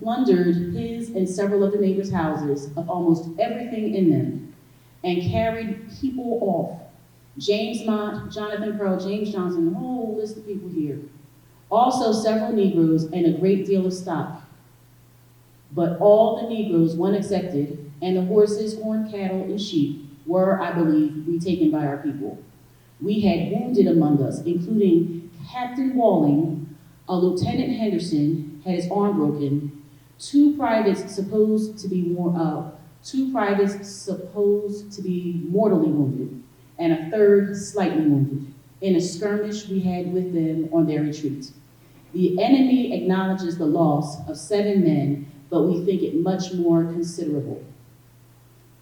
S2: plundered his and several of the neighbors' houses of almost everything in them, and carried people off. James Mott, Jonathan Pearl, James Johnson, a whole list of people here. Also several Negroes and a great deal of stock. But all the Negroes, one excepted, and the horses, horned cattle, and sheep were, I believe, retaken by our people. We had wounded among us, including Captain Walling, a Lieutenant Henderson had his arm broken, two privates supposed to be mortally wounded, and a third slightly wounded, in a skirmish we had with them on their retreat. The enemy acknowledges the loss of 7 men, but we think it much more considerable.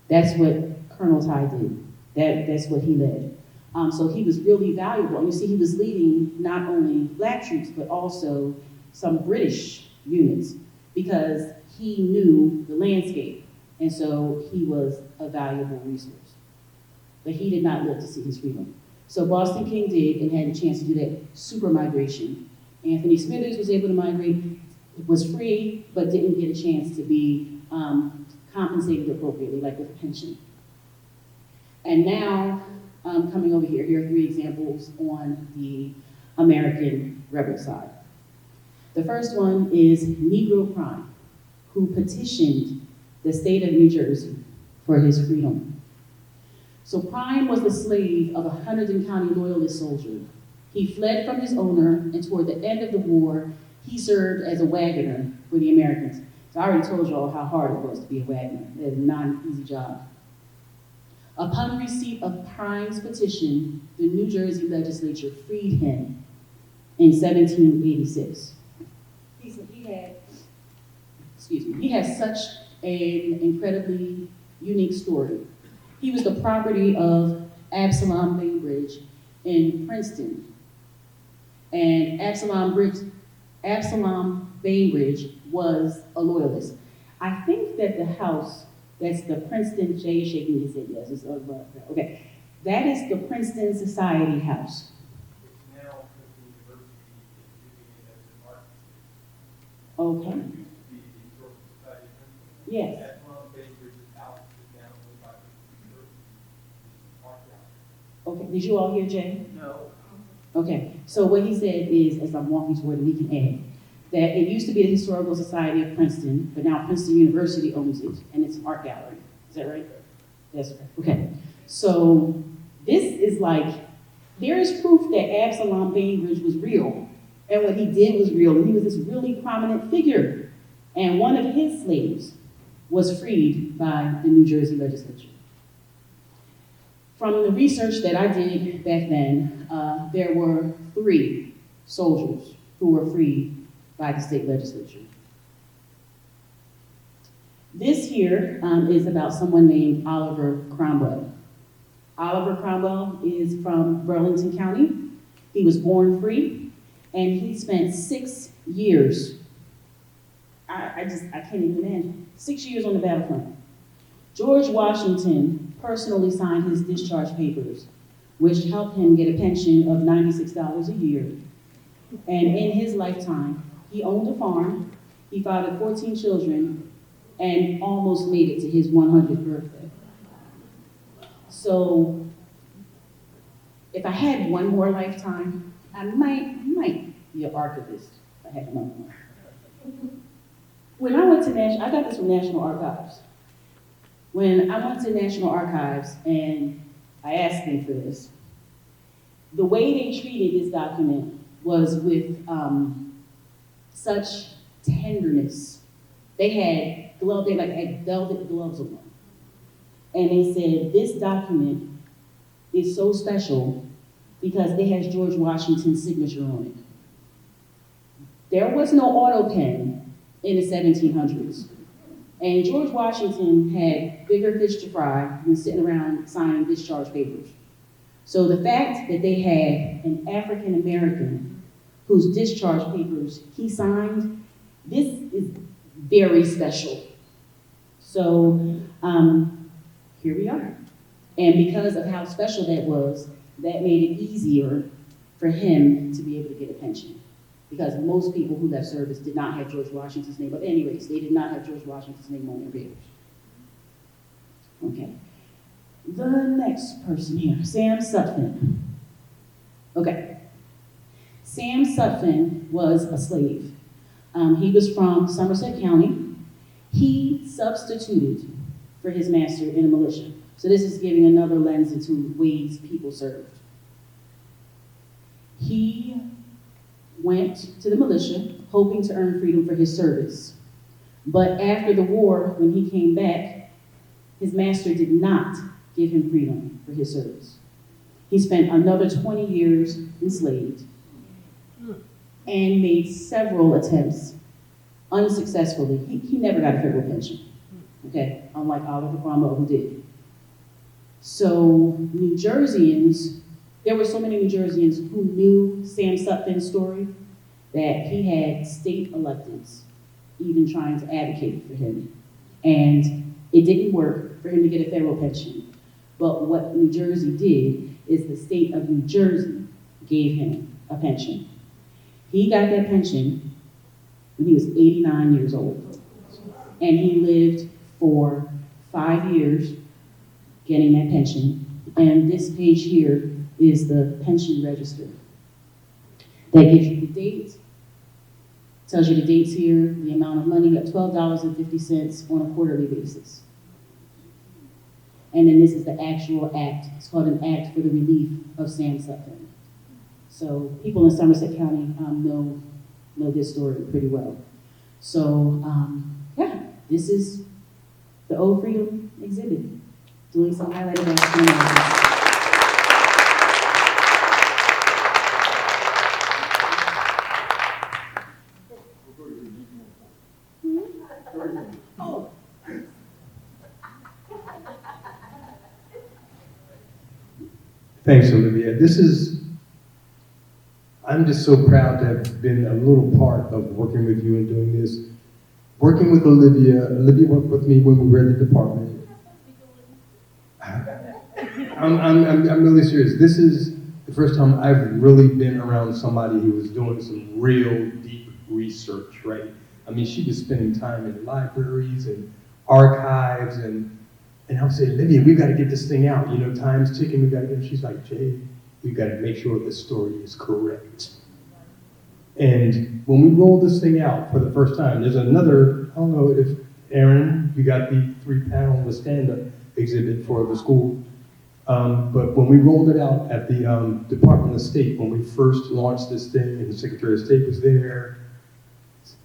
S2: That's what Colonel Ty did. That's what he led. So he was really valuable. And you see, he was leading not only black troops, but also some British units, because he knew the landscape. And so he was a valuable resource. But he did not live to see his freedom. So Boston King did and had a chance to do that super migration. Anthony Smithers was able to migrate, was free, but didn't get a chance to be compensated appropriately, like with a pension. And now, coming over here are 3 examples on the American rebel side. The first one is Negro Prime, who petitioned the state of New Jersey for his freedom. So Prime was the slave of a Hunterdon County Loyalist soldier. He fled from his owner, and toward the end of the war, he served as a wagoner for the Americans. So I already told you all how hard it was to be a wagoner. It is not an easy job. Upon receipt of Prime's petition, the New Jersey legislature freed him in 1786. He had such an incredibly unique story. He was the property of Absalom Bainbridge in Princeton. And Absalom Bainbridge was a loyalist. I think that the house, that's the Princeton, Jay is shaking his head, yes, it's okay. That is the Princeton Society House.
S6: Now, the university is using it as an art.
S2: Okay,
S6: It used to be the Historical Society of Princeton.
S2: yes,
S6: That's one of the Bainbridge's house is now owned by the university. Art gallery.
S2: okay, did you all hear Jay?
S6: No.
S2: Okay, so what he said is, as I'm walking toward it, we can add, that it used to be the Historical Society of Princeton, but now Princeton University owns it, and it's an art gallery. Is that right? That's right. Okay. So this is like, there is proof that Absalom Bainbridge was real, and what he did was real, and he was this really prominent figure. And one of his slaves was freed by the New Jersey legislature. From the research that I did back then, there were 3 soldiers who were freed by the state legislature. This here is about someone named Oliver Cromwell. Oliver Cromwell is from Burlington County. He was born free, and he spent 6 years, I can't even imagine, 6 years on the battlefront. George Washington personally signed his discharge papers, which helped him get a pension of $96 a year. And in his lifetime, he owned a farm, he fathered 14 children, and almost made it to his 100th birthday. So, if I had one more lifetime, I might be an archivist if I had another one. When I went to I got this from National Archives. When I went to National Archives and I asked them for this, the way they treated this document was with such tenderness. They had had velvet gloves on. And they said, this document is so special because it has George Washington's signature on it. There was no auto pen in the 1700s. And George Washington had bigger fish to fry than sitting around signing discharge papers. So the fact that they had an African American whose discharge papers he signed, this is very special. So here we are. And because of how special that was, that made it easier for him to be able to get a pension. Because most people who left service did not have George Washington's name. But anyways, they did not have George Washington's name on their papers. Okay. The next person here, Sam Sutphin. Okay. Sam Sutphin was a slave. He was from Somerset County. He substituted for his master in a militia. So this is giving another lens into ways people served. He went to the militia hoping to earn freedom for his service. But after the war, when he came back, his master did not give him freedom for his service. He spent another 20 years enslaved and made several attempts unsuccessfully. He never got a federal pension, okay, unlike Oliver Cromwell who did. So New Jerseyans, there were so many New Jerseyans who knew Sam Sutphin's story that he had state electeds even trying to advocate for him. And it didn't work for him to get a federal pension. But what New Jersey did is the state of New Jersey gave him a pension. He got that pension when he was 89 years old. And he lived for 5 years getting that pension. And this page here is the pension register. That gives you the date, tells you the dates here, the amount of money, at $12.50 on a quarterly basis. And then this is the actual act. It's called an act for the relief of Sam Sutphin. So people in Somerset County know this story pretty well. So yeah, this is the Old Freedom exhibit, doing some highlighted African Americans. Oh.
S7: Thanks, Olivia. I'm just so proud to have been a little part of working with you and doing this. Working with Olivia worked with me when we were at the department. I'm really serious. This is the first time I've really been around somebody who was doing some real deep research, right? I mean, she was spending time in libraries and archives, and I would say, Olivia, we've got to get this thing out. You know, time's ticking, we've got to get it. She's like, Jay, we've got to make sure the story is correct. And when we rolled this thing out for the first time, there's another, I don't know if, Aaron, you got the 3-panel, the stand-up exhibit for the school. But when we rolled it out at the Department of State, when we first launched this thing, and the Secretary of State was there,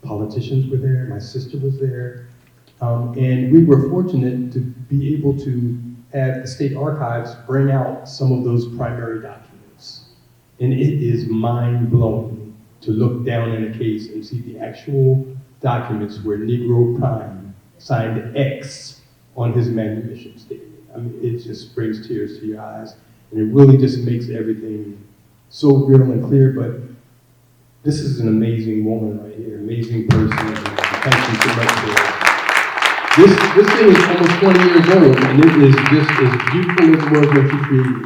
S7: politicians were there, my sister was there, and we were fortunate to be able to have the state archives bring out some of those primary documents. And it is mind-blowing to look down in a case and see the actual documents where Negro Prime signed X on his manumission statement. I mean, it just brings tears to your eyes, and it really just makes everything so real and clear. But this is an amazing woman right here, amazing person. Thank you so much for that. This thing is almost 20 years old, and it is just as beautiful as it was when she created it.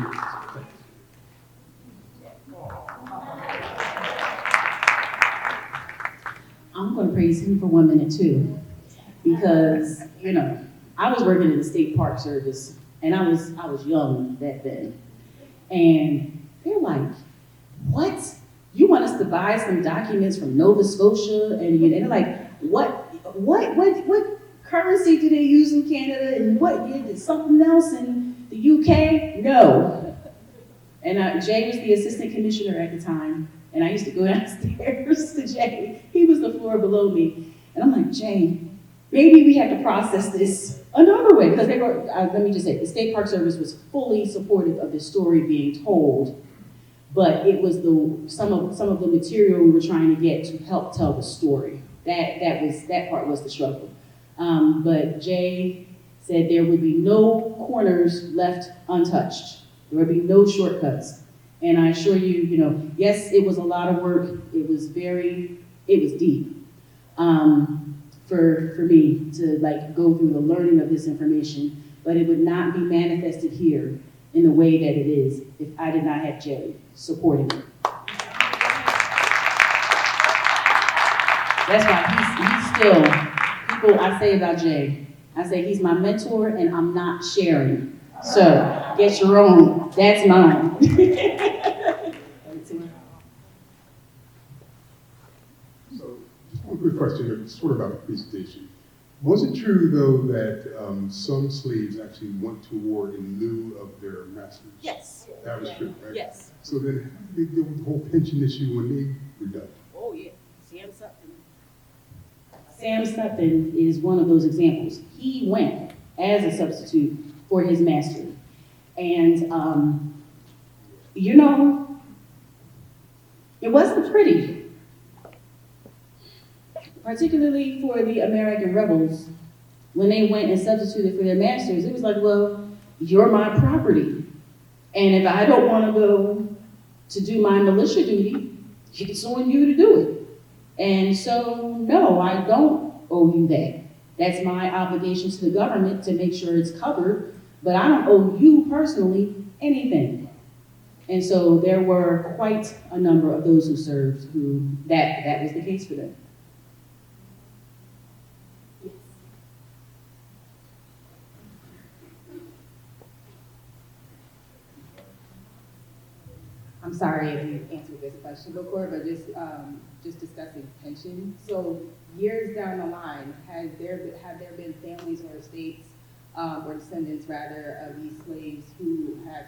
S2: I'm going to praise him for 1 minute too, because you know I was working in the state park service, and I was young back then, and they're like, "What? You want us to buy some documents from Nova Scotia?" And they're like, "What currency do they use in Canada? And what is something else in the UK?" No. And Jay was the assistant commissioner at the time, and I used to go downstairs to Jay. He was the floor below me. And I'm like, Jane, maybe we have to process this another way. Because they were, let me just say, the State Park Service was fully supportive of this story being told, but it was some of the material we were trying to get to help tell the story. That part was the struggle. But Jay said there would be no corners left untouched. There would be no shortcuts. And I assure you, yes, it was a lot of work. It was deep for me to go through the learning of this information, but it would not be manifested here in the way that it is if I did not have Jay supporting it. That's why he's still, people I say about Jay, I say he's my mentor and I'm not sharing. So get your own, that's mine.
S4: So, just one quick question, sort of about the presentation. Was it true, though, that some slaves actually went to war in lieu of their masters?
S2: Yes.
S4: That was true, right?
S2: Yes.
S4: So then, how did they deal with the whole pension issue when they were done?
S2: Oh, yeah. Sam Sutton is one of those examples. He went as a substitute for his master. And, it wasn't pretty. Particularly for the American rebels, when they went and substituted for their masters, it was like, well, you're my property. And if I don't want to go to do my militia duty, it's on you to do it. And so, no, I don't owe you that. That's my obligation to the government to make sure it's covered, but I don't owe you personally anything. And so there were quite a number of those who served who that was the case for them.
S8: I'm sorry if you answered this question before, but just discussing pension. So years down the line, have there been families or estates or descendants rather of these slaves who have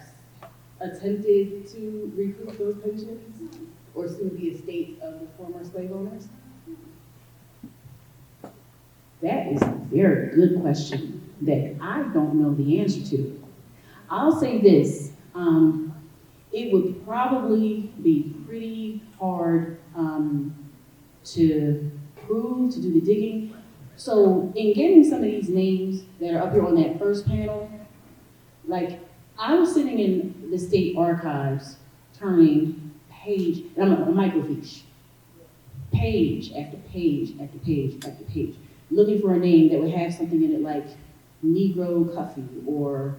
S8: attempted to recoup those pensions or sue the estates of the former slave owners?
S2: That is a very good question that I don't know the answer to. I'll say this. It would probably be pretty hard to prove, to do the digging. So in getting some of these names that are up here on that first panel, I was sitting in the state archives turning page, and I'm a microfiche, page after page after page after page, looking for a name that would have something in it like Negro Cuffy or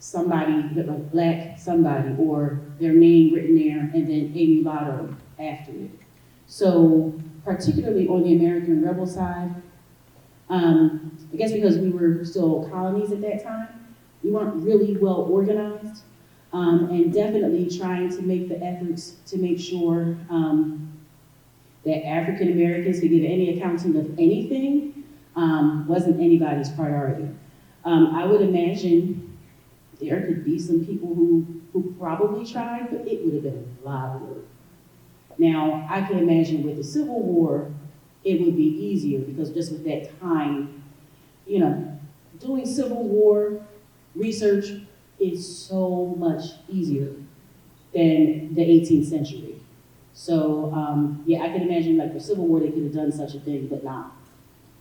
S2: somebody, like black somebody, or their name written there, and then a mulatto after it. So, particularly on the American rebel side, I guess because we were still colonies at that time, we weren't really well organized, and definitely trying to make the efforts to make sure that African Americans could give any accounting of anything wasn't anybody's priority. I would imagine there could be some people who probably tried, but it would have been a lot of work. Now, I can imagine with the Civil War, it would be easier because just with that time, doing Civil War research is so much easier than the 18th century. So, yeah, I can imagine like the Civil War, they could have done such a thing, but not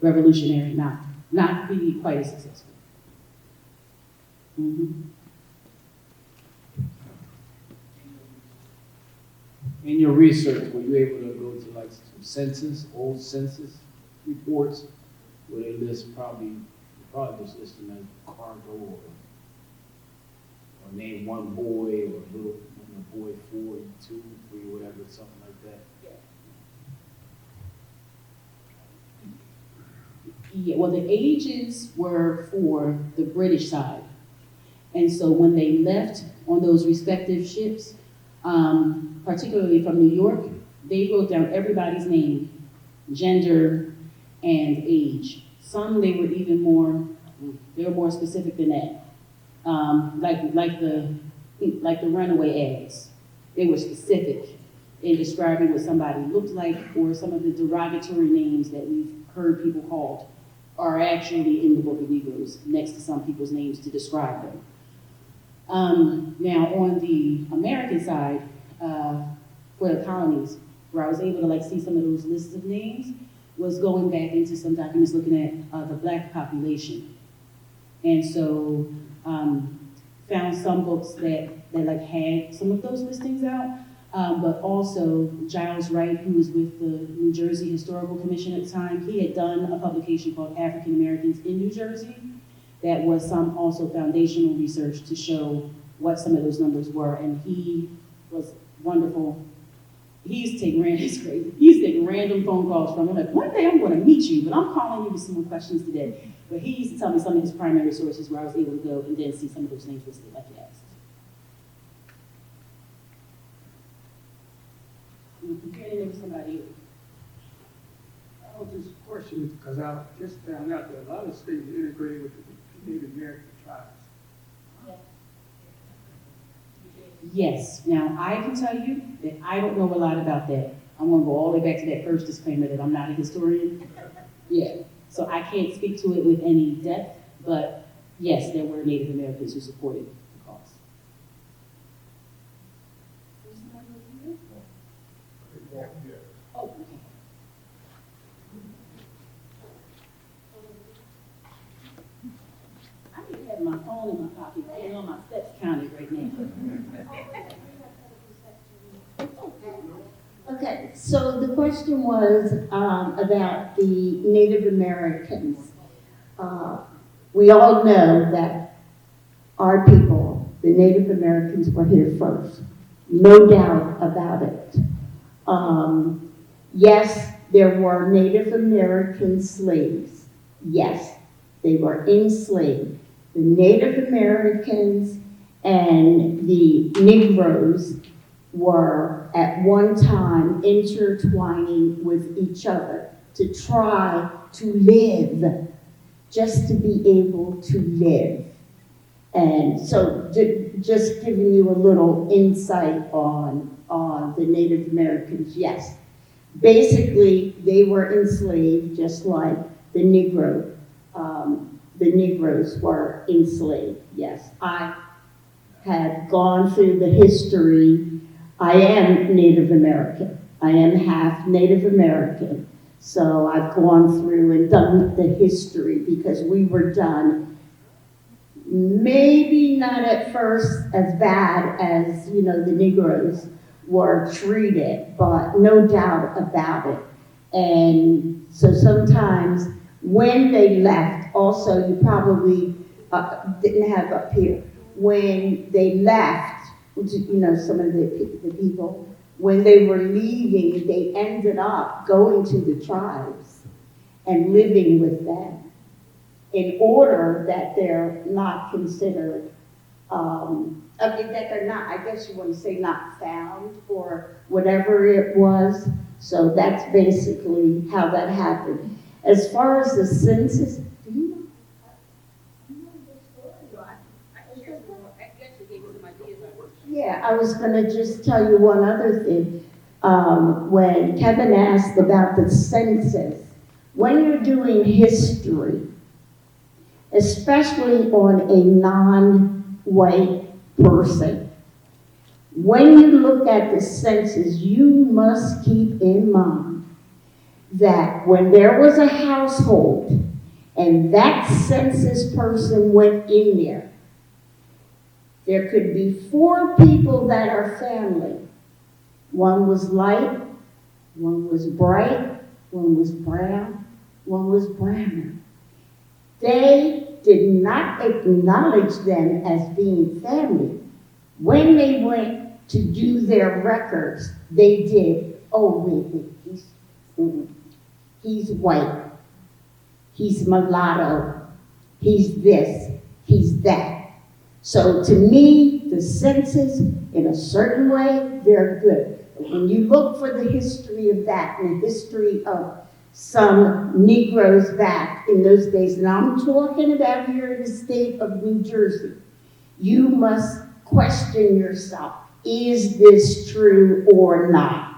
S2: revolutionary, not be quite as successful. Mm-hmm.
S9: In your research, were you able to go to like some old census reports, where they list probably just list them as cargo or name one boy or boy 4, 2, 3, whatever, something like that?
S2: Yeah, well, the ages were for the British side. And so when they left on those respective ships, particularly from New York, they wrote down everybody's name, gender, and age. Some they were even more specific than that. Like the runaway ads. They were specific. in describing what somebody looked like, or some of the derogatory names that we've heard people called are actually in the Book of Negroes next to some people's names to describe them. Now, on the American side, for the colonies, where I was able to like see some of those lists of names, was going back into some documents looking at the black population. And so found some books that like had some of those listings out, but also Giles Wright, who was with the New Jersey Historical Commission at the time, he had done a publication called African Americans in New Jersey that was some also foundational research to show what some of those numbers were, and he was wonderful. He's taking random phone calls from him, like, one day I'm gonna meet you, but I'm calling you with some more questions today. But he used to tell me some of his primary sources where I was able to go and then see some of those names listed like you asked. I'm comparing it with somebody else.
S10: I was just questioning because I just found out that a lot of states integrated with the Native American tribes.
S2: Yes, now I can tell you that I don't know a lot about that. I'm gonna go all the way back to that first disclaimer that I'm not a historian. Yeah, so I can't speak to it with any depth, but yes, there were Native Americans who supported the cause. Oh, okay. I need to have my phone in my pocket, and all my steps counted right now.
S3: Okay, so the question was about the Native Americans. We all know that our people, the Native Americans, were here first. No doubt about it. Yes, there were Native American slaves. Yes, they were enslaved. The Native Americans and the Negroes were at one time intertwining with each other to try to live, just to be able to live. And so just giving you a little insight on the Native Americans, yes. Basically, they were enslaved just like the Negroes were enslaved, yes. I have gone through the history. I am Native American. I am half Native American. So I've gone through and done the history because we were done, maybe not at first as bad as, the Negroes were treated, but no doubt about it. And so sometimes when they left, also you probably didn't have up here, when they left, some of the people, when they were leaving, they ended up going to the tribes and living with them in order that they're not considered, that they're not, I guess you want to say not found or whatever it was. So that's basically how that happened. As far as the census, do you know? Yeah, I was going to just tell you one other thing. When Kevin asked about the census, when you're doing history, especially on a non-white person, when you look at the census, you must keep in mind that when there was a household and that census person went in there, there could be 4 people that are family. One was light, one was bright, one was brown, one was browner. They did not acknowledge them as being family. When they went to do their records, they did, he's white, he's mulatto, he's this, he's that. So to me, the census, in a certain way, they're good. But when you look for the history of that and the history of some Negroes back in those days, and I'm talking about here in the state of New Jersey, you must question yourself. Is this true or not?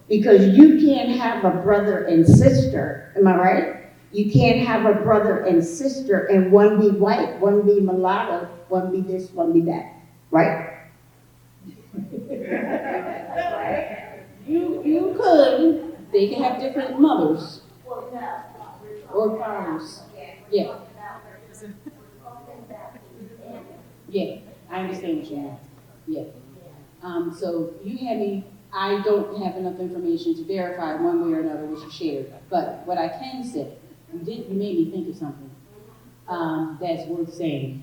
S3: Because you can't have a brother and sister, am I right? You can't have a brother and sister and one be white, one be mulatto, one be this, one be that, right?
S2: You could, they can have different mothers or fathers. Yeah. Yeah, I understand what you mean. Yeah. So you had me, I don't have enough information to verify one way or another what you shared. But what I can say, you made me think of something that's worth saying.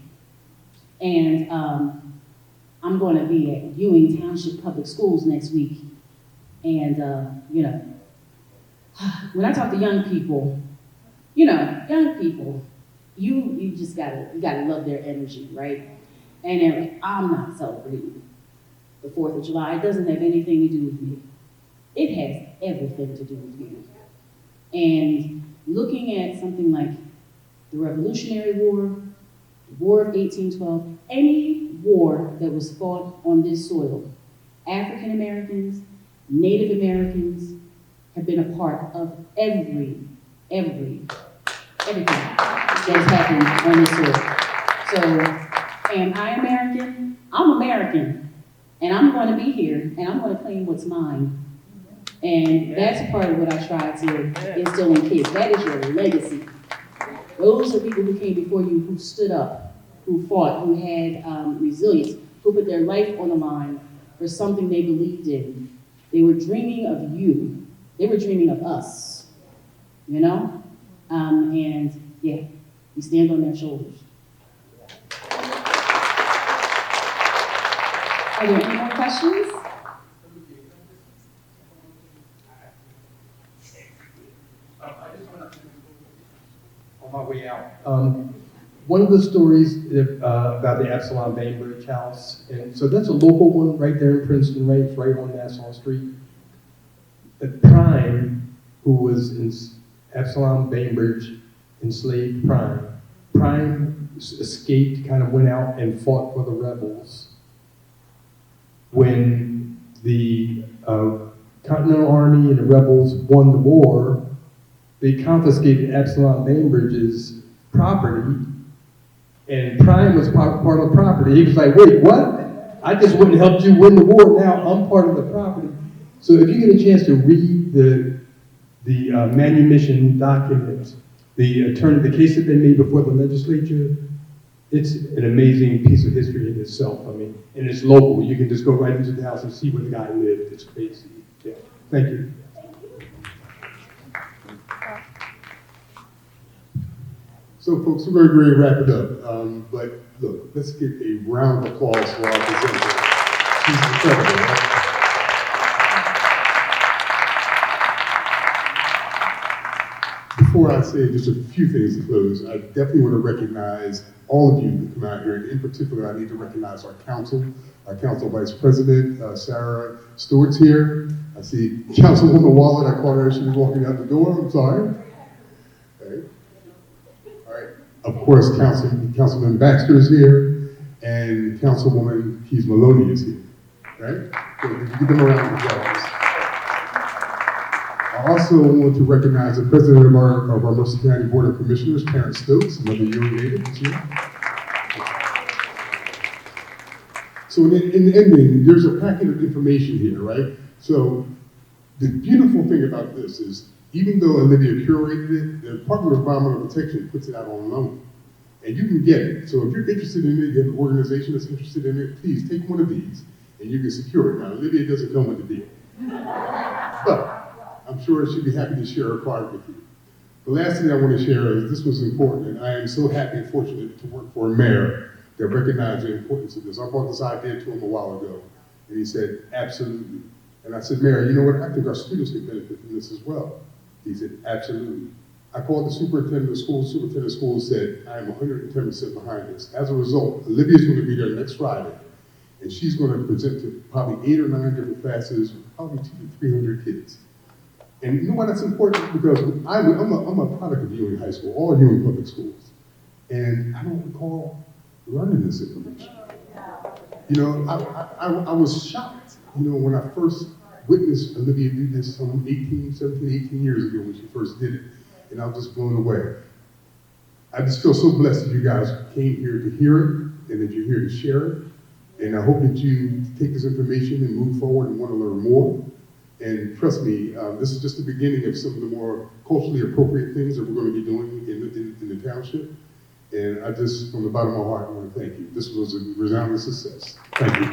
S2: And I'm going to be at Ewing Township Public Schools next week. And, you know, when I talk to young people, young people, you just gotta love their energy, right? And they're like, I'm not celebrating the 4th of July. It doesn't have anything to do with me. It has everything to do with you. And looking at something like the Revolutionary War, the War of 1812, any war that was fought on this soil, African Americans, Native Americans have been a part of everything that's happened on this soil. So, am I American? I'm American. And I'm going to be here, and I'm going to claim what's mine. And that's part of what I try to instill in kids. That is your legacy. Those are people who came before you, who stood up, who fought, who had resilience, who put their life on the line for something they believed in. They were dreaming of you. They were dreaming of us, And yeah, we stand on their shoulders. Are there any more questions?
S7: On my way out. One of the stories about the Absalom Bainbridge house, and so that's a local one right there in Princeton, right? It's right on Nassau Street. Prime, who was in Absalom Bainbridge, enslaved Prime. Prime escaped, kind of went out and fought for the rebels. When the Continental Army and the rebels won the war, they confiscated Absalom Bainbridge's property, and Prime was part of the property. He was like, wait, what? I just went and helped you win the war, now I'm part of the property. So if you get a chance to read the manumission documents, the case that they made before the legislature, it's an amazing piece of history in itself. I mean, and it's local. You can just go right into the house and see where the guy lived. It's crazy. Yeah. Thank you.
S4: So folks, we're going to wrap it up. But look, let's get a round of applause for our presenter. She's incredible, right? Before I say just a few things to close, I definitely want to recognize all of you who come out here. And in particular, I need to recognize our council vice president, Sarah Stewart's here. I see Councilwoman Wallet. I caught her as she was walking out the door. I'm sorry. Okay. All right. Of course, Councilman Baxter is here, and Councilwoman Keys Maloney is here. Right? So give them a round of applause. I also want to recognize the president of our Mercer County Board of Commissioners, Terrence Stokes, another Ewing native, is here. So in ending, there's a packet of information here, right? So the beautiful thing about this is, even though Olivia curated it, the Department of Environmental Protection puts it out on loan. And you can get it. So if you're interested in it, you have an organization that's interested in it, please take one of these and you can secure it. Now, Olivia doesn't know what to do. But I'm sure she'd be happy to share her card with you. The last thing I want to share is this was important, and I am so happy and fortunate to work for a mayor that recognized the importance of this. I brought this idea to him a while ago, and he said, absolutely. And I said, Mayor, you know what? I think our students could benefit from this as well. He said, absolutely. I called the superintendent of schools. Superintendent of schools said, I am 110% behind this. As a result, Olivia's going to be there next Friday, and she's going to present to probably 8 or 9 different classes, probably 200 to 300 kids. And you know why that's important? Because I'm a product of Ewing High School, all Ewing public schools. And I don't recall learning this information. You know, I was shocked, when I first witnessed Olivia do this some 18 years ago when she first did it, and I was just blown away. I just feel so blessed that you guys came here to hear it, and that you're here to share it, and I hope that you take this information and move forward and want to learn more. And trust me, this is just the beginning of some of the more culturally appropriate things that we're going to be doing in the township. And I just, from the bottom of my heart, I want to thank you. This was a resounding success. Thank you.